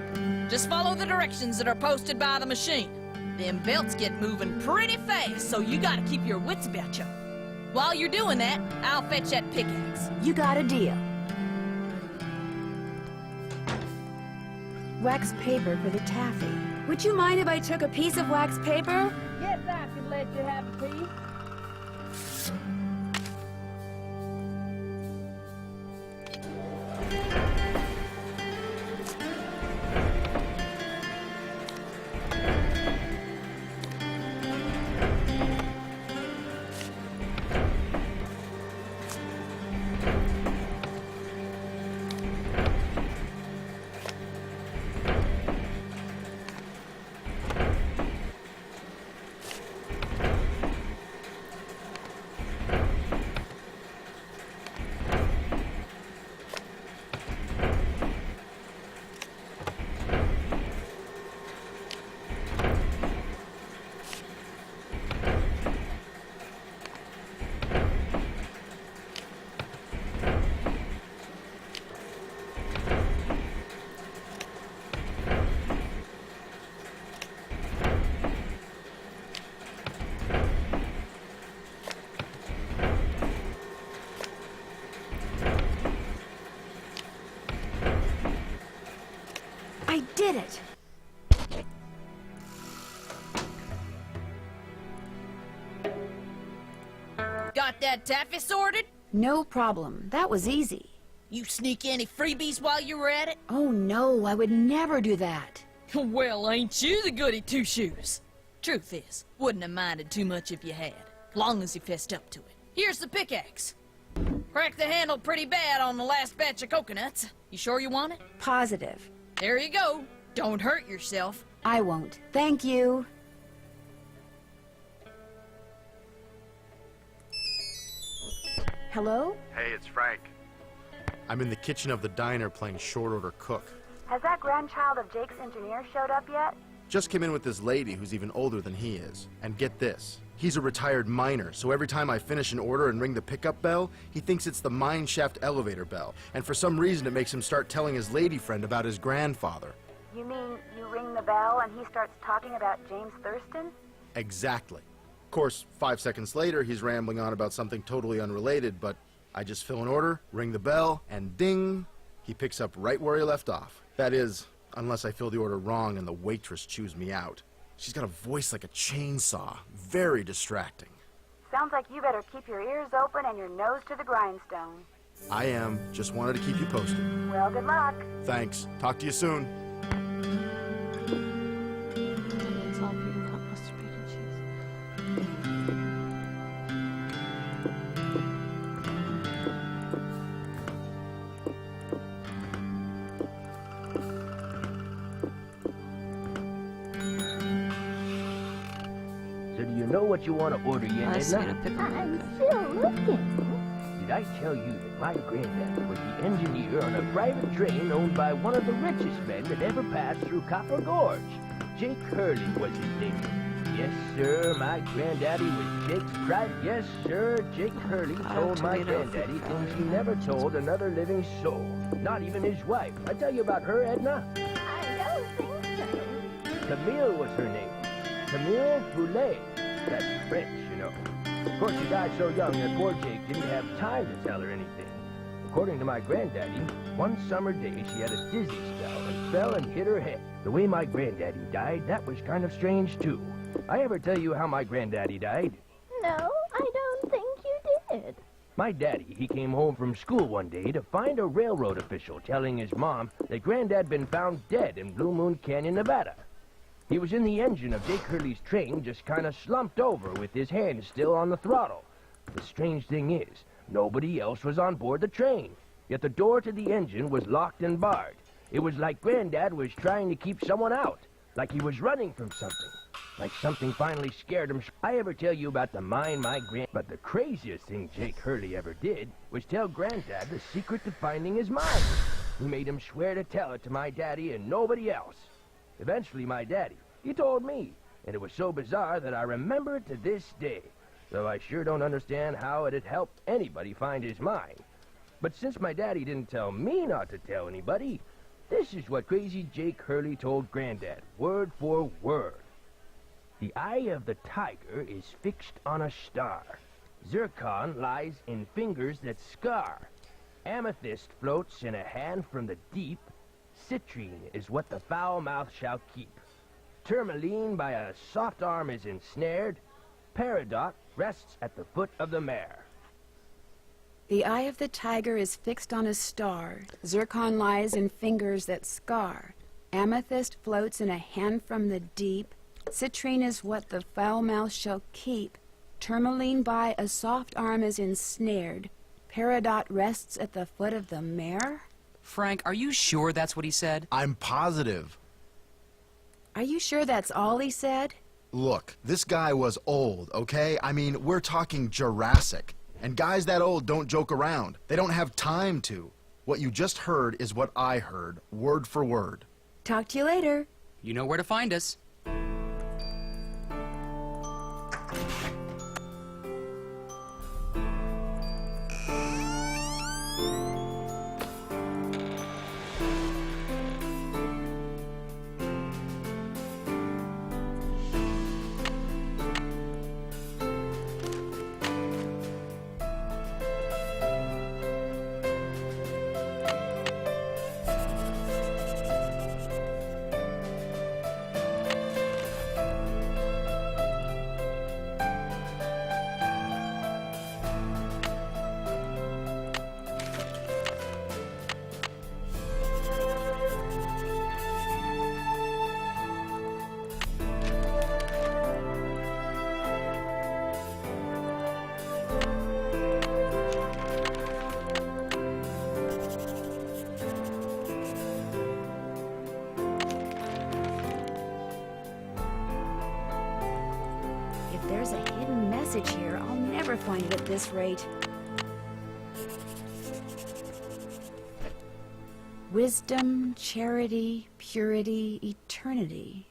Just follow the directions that are posted by the machine. Them belts get moving pretty fast, so you gotta keep your wits about you. While you're doing that, I'll fetch that pickaxe. You got a deal. Wax paper for the taffy. Would you mind if I took a piece of wax paper? Yes, I can let you have a piece. I did it! Got that taffy sorted? No problem. That was easy. You sneak any freebies while you were at it? Oh no, I would never do that. Well, ain't you the goody two-shoes? Truth is, wouldn't have minded too much if you had, long as you fessed up to it. Here's the pickaxe. Cracked the handle pretty bad on the last batch of coconuts. You sure you want it? Positive. There you go. Don't hurt yourself. I won't. Thank you. Hello? Hey, it's Frank. I'm in the kitchen of the diner playing short order cook. Has that grandchild of Jake's engineer showed up yet? Just came in with this lady who's even older than he is. And get this, he's a retired miner, so every time I finish an order and ring the pickup bell, he thinks it's the mine shaft elevator bell. And for some reason it makes him start telling his lady friend about his grandfather. You mean you ring the bell and he starts talking about James Thurston? Exactly. Of course, 5 seconds later, he's rambling on about something totally unrelated, but I just fill an order, ring the bell, and ding, he picks up right where he left off. That is, unless I fill the order wrong and the waitress chews me out. She's got a voice like a chainsaw. Very distracting. Sounds like you better keep your ears open and your nose to the grindstone. I am. Just wanted to keep you posted. Well, good luck. Thanks. Talk to you soon. It's all people got mustard, bacon, cheese. So do you know what you want to order yet, I see Edna? a pickle. I'm still looking. Did I tell you that my granddad was the engineer on a private train owned by one of the richest men that ever passed through Copper Gorge? Jake Hurley was his name. Yes, sir, my granddaddy was Jake's private... Yes, sir, Jake Hurley told my granddaddy things he never told another living soul. Not even his wife. I tell you about her, Edna? I don't think so. Camille was her name. Camille Boulet. That's French, you know. Of course, she died so young that poor Jake didn't have time to tell her anything. According to my granddaddy, one summer day she had a dizzy spell and fell and hit her head. The way my granddaddy died, that was kind of strange, too. I ever tell you how my granddaddy died? No, I don't think you did. My daddy, he came home from school one day to find a railroad official telling his mom that Granddad been found dead in Blue Moon Canyon, Nevada. He was in the engine of Jake Hurley's train, just kind of slumped over with his hand still on the throttle. The strange thing is, nobody else was on board the train, yet the door to the engine was locked and barred. It was like Granddad was trying to keep someone out, like he was running from something, like something finally scared him. I ever tell you about the mine But the craziest thing Jake Hurley ever did was tell Granddad the secret to finding his mine. He made him swear to tell it to my daddy and nobody else. Eventually, my daddy, he told me, and it was so bizarre that I remember it to this day, though I sure don't understand how it had helped anybody find his mine. But since my daddy didn't tell me not to tell anybody, this is what crazy Jake Hurley told Granddad, word for word. The eye of the tiger is fixed on a star. Zircon lies in fingers that scar. Amethyst floats in a hand from the deep. Citrine is what the foul mouth shall keep. Tourmaline by a soft arm is ensnared. Peridot rests at the foot of the mare. The eye of the tiger is fixed on a star. Zircon lies in fingers that scar. Amethyst floats in a hand from the deep. Citrine is what the foul mouth shall keep. Tourmaline by a soft arm is ensnared. Peridot rests at the foot of the mare? Frank, are you sure that's what he said? I'm positive. Are you sure that's all he said? Look, this guy was old, okay? I mean, we're talking Jurassic. And guys that old don't joke around. They don't have time to. What you just heard is what I heard, word for word. Talk to you later. You know where to find us. If there's a hidden message here, I'll never find it at this rate. Wisdom, charity, purity, eternity.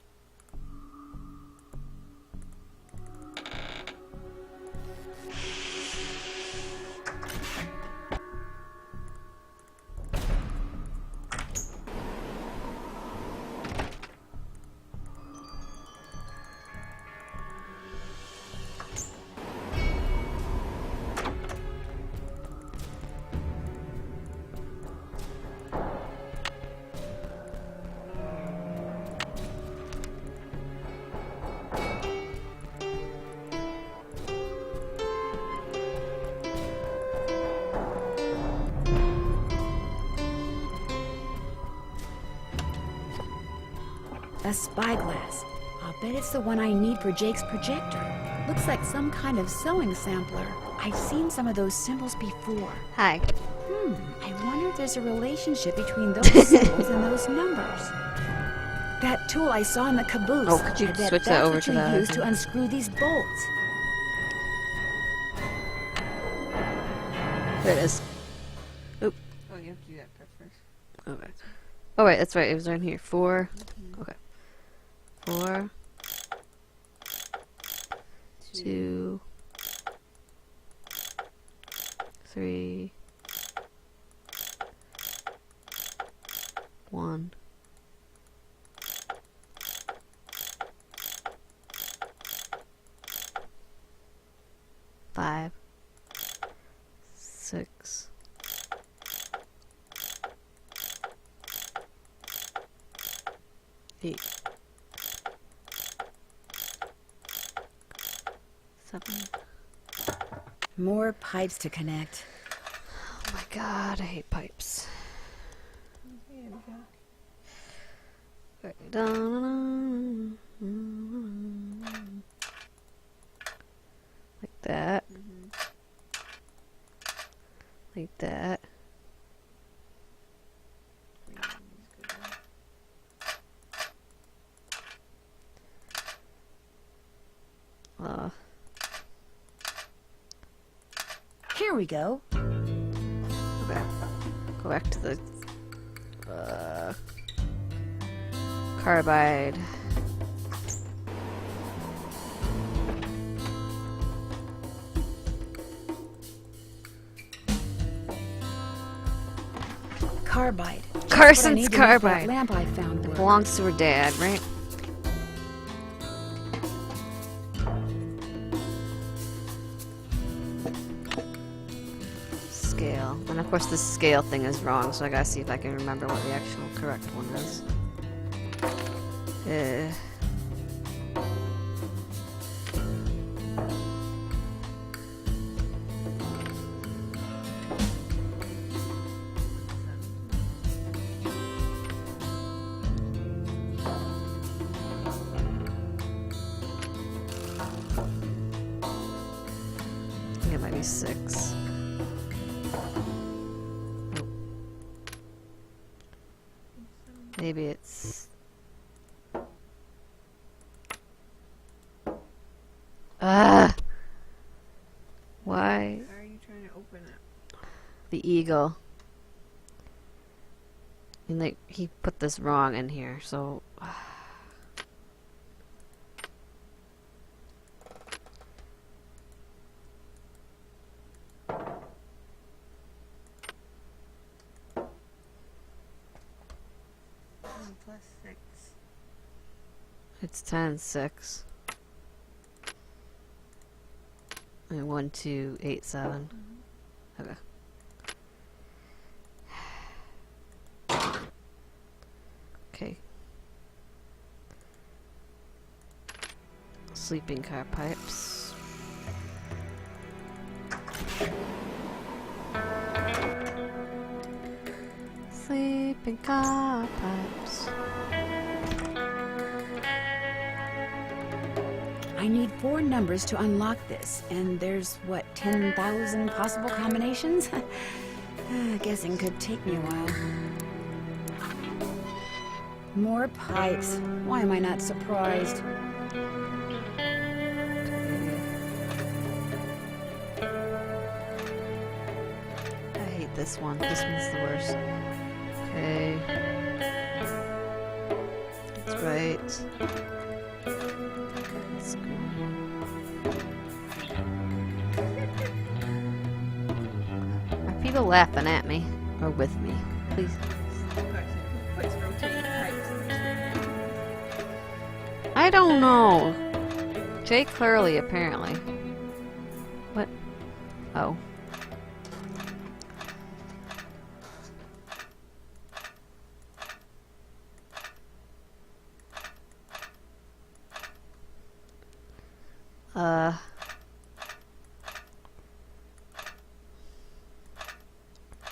A spyglass. I'll bet it's the one I need for Jake's projector. Looks like some kind of sewing sampler. I've seen some of those symbols before. Hi. I wonder if there's a relationship between those symbols and those numbers. That tool I saw in the caboose. Oh, could you I bet switch that that's over what to you that? use to unscrew these bolts. There it is. Oop. Oh, you have to do that part first. Okay. Oh wait, that's right. It was right here. 4. Okay. 4. 2. 3. 1. 5. 6. 8. 7. More pipes to connect. Oh my god, I hate pipes. Right down. Like that. Like that. Here we go. Okay. Go back to the carbide. Carbide. Just what I Carson's need to make that carbide. lamp I found It work. belongs to her dad, right? Scale. And of course this scale thing is wrong, so I gotta see if I can remember what the actual correct one is. I think it might be 6. Nope. Maybe it's... Why? How are you trying to open it? The eagle. And like, he put this wrong in here, so... Plus 6. It's 10, 6. And 1, 2, 8, 7. Okay. Okay. Sleeping car pipes. Sleeping car pipes. I need 4 numbers to unlock this, and there's, what, 10,000 possible combinations? Guessing could take me a while. More pipes. Why am I not surprised? I hate this one. This one's the worst. Okay. That's right. Let's go. Are people laughing at me? Or with me? Please. Puts rotating pipes. I don't know. Jay Clearly, apparently. What? Oh.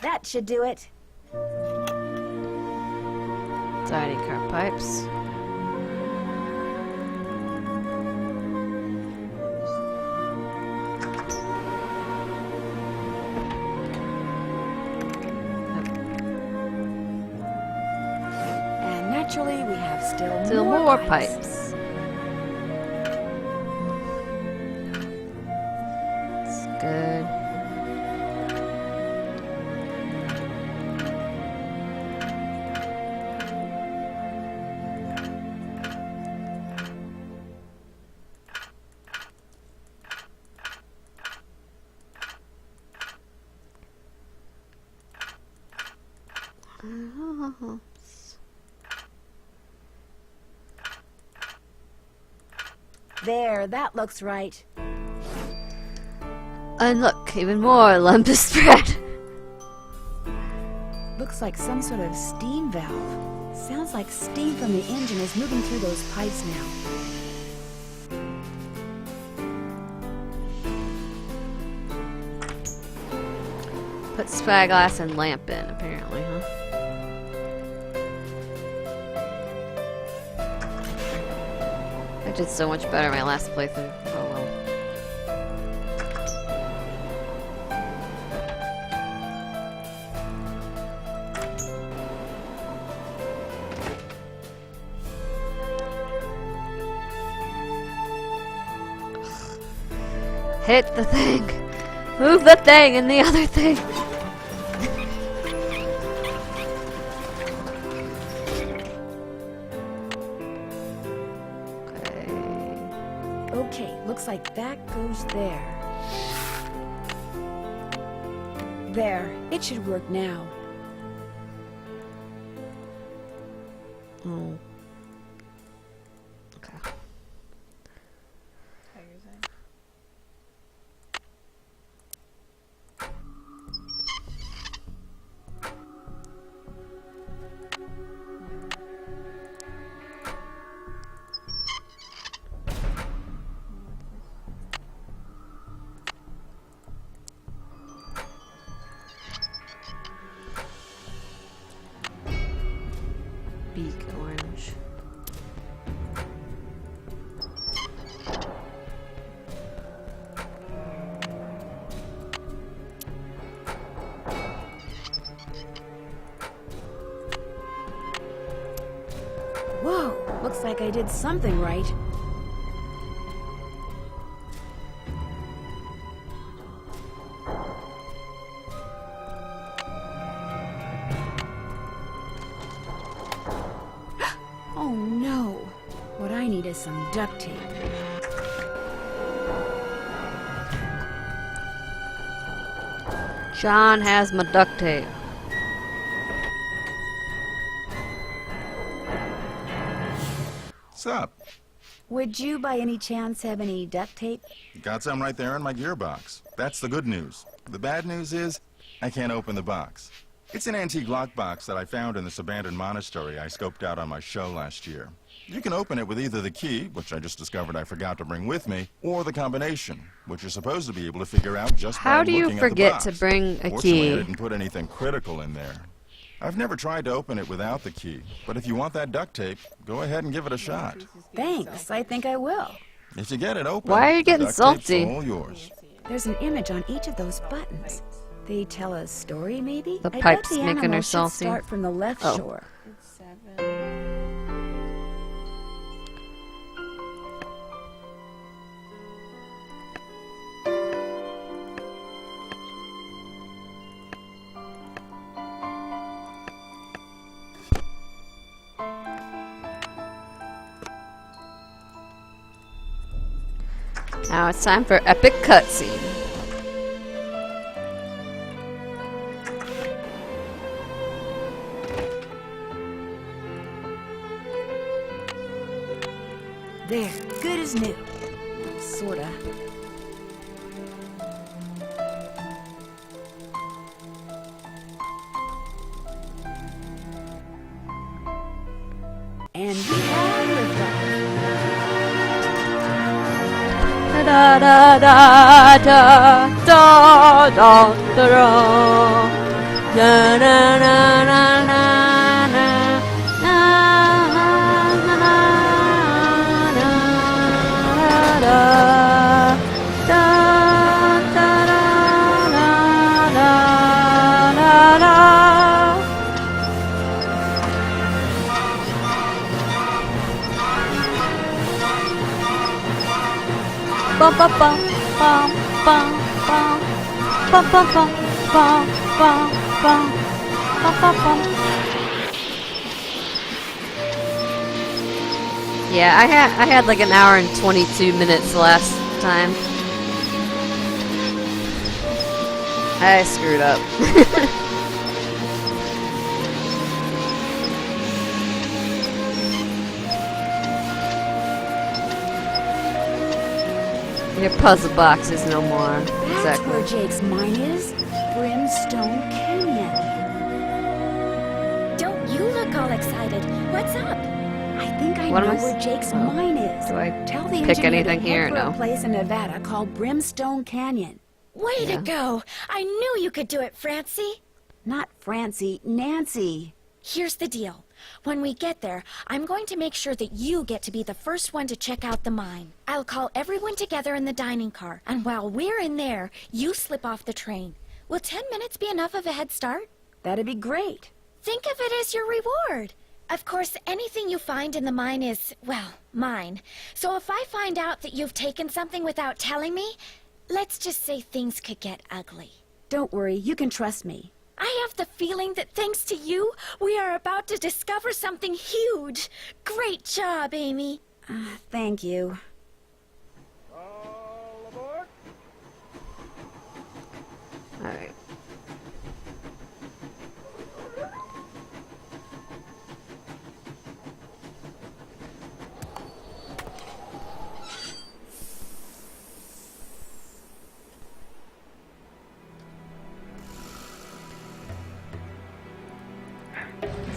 That should do it. Tiny car pipes. naturally, we have still, Still more pipes. It's good. There, that looks right. And look, even more lumpus spread. Looks like some sort of steam valve. Sounds like steam from the engine is moving through those pipes now. Put spyglass and lamp in, apparently, huh? I did so much better my last playthrough. Oh well. Hit the thing! Move the thing and the other thing! Okay, looks like that goes there. There, it should work now. Oh. Okay. Beak orange. Whoa, looks like I did something right. Oh no, what I need is some duct tape. John has my duct tape. What's up? Would you by any chance have any duct tape? Got some right there in my gearbox. That's the good news. The bad news is, I can't open the box. It's an antique lockbox that I found in this abandoned monastery I scoped out on my show last year. You can open it with either the key, which I just discovered I forgot to bring with me, or the combination, which you're supposed to be able to figure out just by How do you looking at the forget box. to bring a Fortunately, key? I didn't put anything critical in there. I've never tried to open it without the key, but if you want that duct tape, go ahead and give it a shot. Thanks, I think I will. If you get it open, Why are you getting the duct tape's salty? all yours. There's an image on each of those buttons. They tell a story, maybe? The I bet pipe's the making her animal should salty. start from the left Oh. shore. Now it's time for epic cutscene. There, good as new. Sorta. And we have liftoff. Da da da da da da da da na na na na na na na na da da da da da da. bum bum bum bum bum bum bum bum bum bum bum bum bum bum bum. Yeah, I had like an hour and 22 minutes last time. I screwed up. Your puzzle box is no more. That's where Jake's mine is. Brimstone Canyon. Don't you look all excited. What's up? I think I know where Jake's mine is. Do I Tell the pick engineer anything to here head or for no? a place in Nevada called Brimstone Canyon. Way to go! I knew you could do it, Francie. Not Francie, Nancy. Here's the deal. When we get there, I'm going to make sure that you get to be the first one to check out the mine. I'll call everyone together in the dining car, and while we're in there, you slip off the train. Will 10 minutes be enough of a head start? That'd be great. Think of it as your reward. Of course, anything you find in the mine is, well, mine. So if I find out that you've taken something without telling me, let's just say things could get ugly. Don't worry, you can trust me. I have the feeling that thanks to you, we are about to discover something huge. Great job, Amy. Thank you. Alright.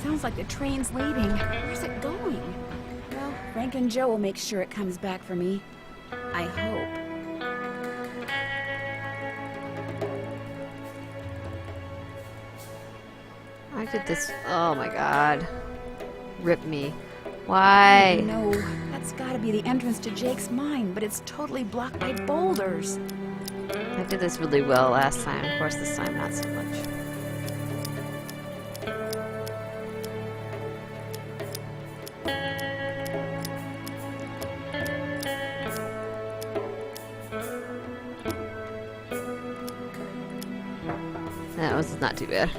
Sounds like the train's leaving. Where's it going? Well, Frank and Joe will make sure it comes back for me. I hope. I did this. Oh my god. Rip me. Why? No, that's gotta be the entrance to Jake's mine, but it's totally blocked by boulders. I did this really well last time. Of course, this time not so much. That was not too bad.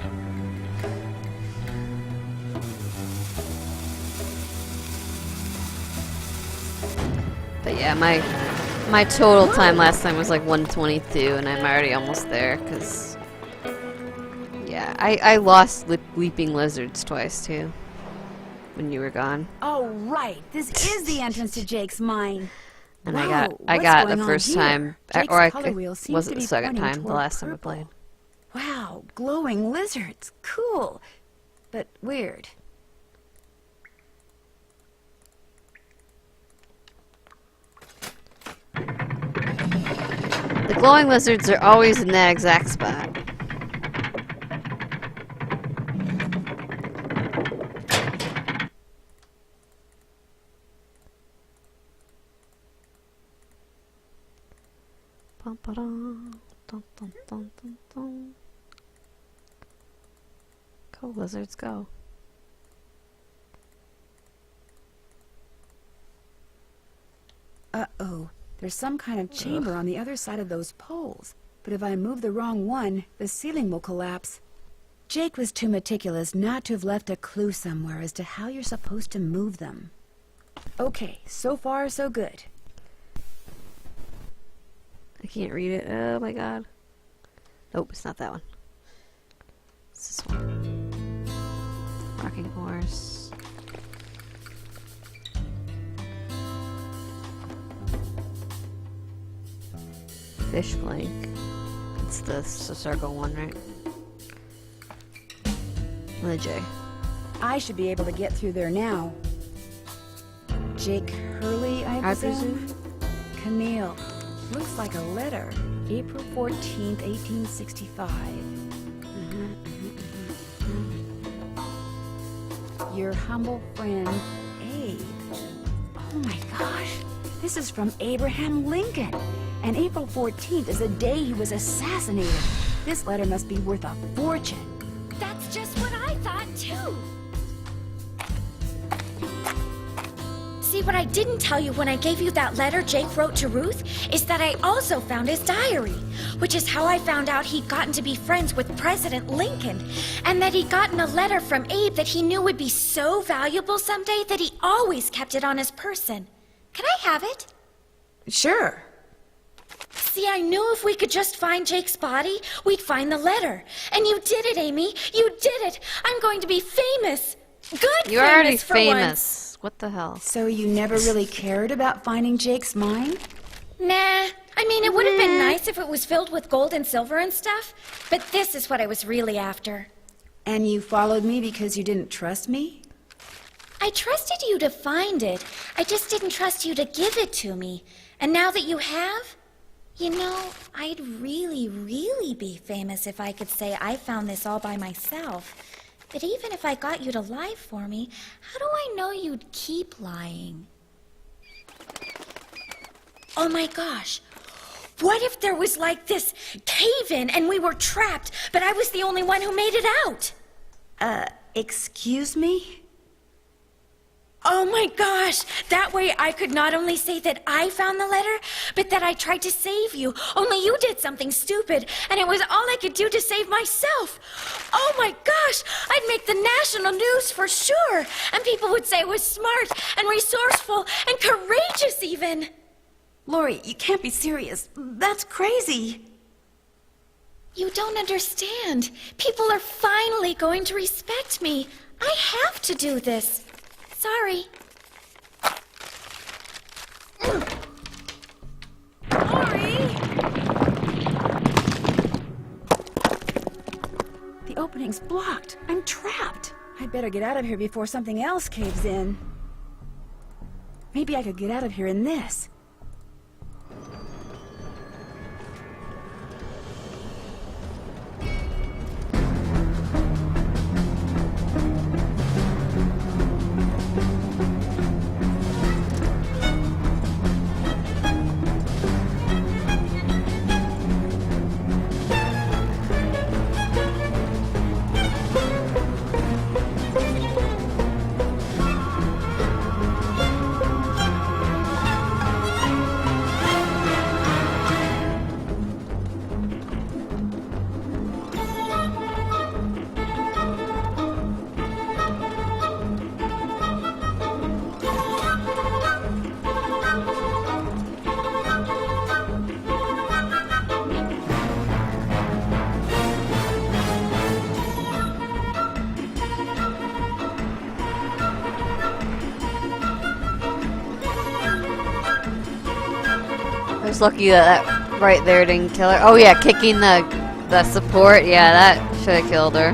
But yeah, my total time last time was like 1:22, and I'm already almost there, because... Yeah, I lost weeping lizards twice, too. When you were gone. Oh, right. This is the entrance to Jake's mine. And Wow, I got it what's the first going on time, here? Jake's or color wheel seems was it to the be second pointing time, the toward last time I purple. played. Wow, glowing lizards. Cool. But weird. The glowing lizards are always in that exact spot. Go, lizards, go. Uh-oh. There's some kind of chamber on the other side of those poles. But if I move the wrong one, the ceiling will collapse. Jake was too meticulous not to have left a clue somewhere as to how you're supposed to move them. Okay, so far so good. I can't read it. Oh my god. Nope, it's not that one. It's this one. Rocking horse. Fish blank. It's the circle one, right? With a J. I should be able to get through there now. Jake Hurley, I presume? Camille. Looks like a letter. April 14th, 1865. Your humble friend, Abe. Oh my gosh. This is from Abraham Lincoln. And April 14th is the day he was assassinated. This letter must be worth a fortune. That's just what I thought, too. See, what I didn't tell you when I gave you that letter Jake wrote to Ruth is that I also found his diary, which is how I found out he'd gotten to be friends with President Lincoln, and that he'd gotten a letter from Abe that he knew would be so valuable someday that he always kept it on his person. Can I have it? Sure. See, I knew if we could just find Jake's body, we'd find the letter. And you did it, Amy. You did it. I'm going to be famous. Good You're famous already for famous. once. What the hell? So you never really cared about finding Jake's mine? Nah. I mean, it would have been nice if it was filled with gold and silver and stuff, but this is what I was really after. And you followed me because you didn't trust me? I trusted you to find it. I just didn't trust you to give it to me. And now that you have, you know, I'd really, really be famous if I could say I found this all by myself. But even if I got you to lie for me, how do I know you'd keep lying? Oh my gosh. What if there was like this cave-in and we were trapped, but I was the only one who made it out? Excuse me? Oh my gosh! That way I could not only say that I found the letter, but that I tried to save you. Only you did something stupid, and it was all I could do to save myself. Oh my gosh! I'd make the national news for sure, and people would say I was smart and resourceful and courageous even. Lori, you can't be serious. That's crazy. You don't understand. People are finally going to respect me. I have to do this. Sorry. Lori! The opening's blocked. I'm trapped. I'd better get out of here before something else caves in. Maybe I could get out of here in this. I was lucky that right there didn't kill her. Oh yeah, kicking the support. Yeah, that should have killed her.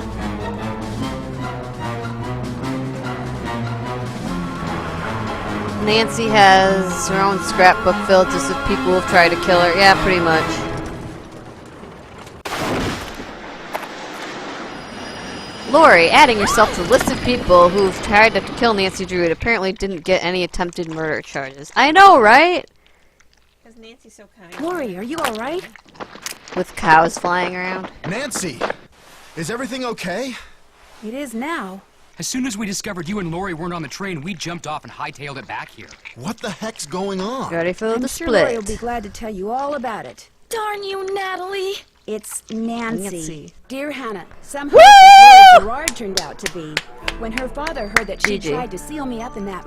Nancy has her own scrapbook filled just with people who've tried to kill her. Yeah, pretty much. Lori, adding yourself to the list of people who've tried to kill Nancy Drew apparently didn't get any attempted murder charges. I know, right? Because Nancy's so kind. Lori, are you all right? With cows flying around. Nancy! Is everything okay? It is now. As soon as we discovered you and Lori weren't on the train, we jumped off and hightailed it back here. What the heck's going on? Ready for the I'm sure Lori will split. be glad to tell you all about it. Darn you, Natalie. It's Nancy. Nancy. Dear Hannah, somehow this Lori Gerard turned out to be. When her father heard that she Gigi. tried to seal me up in that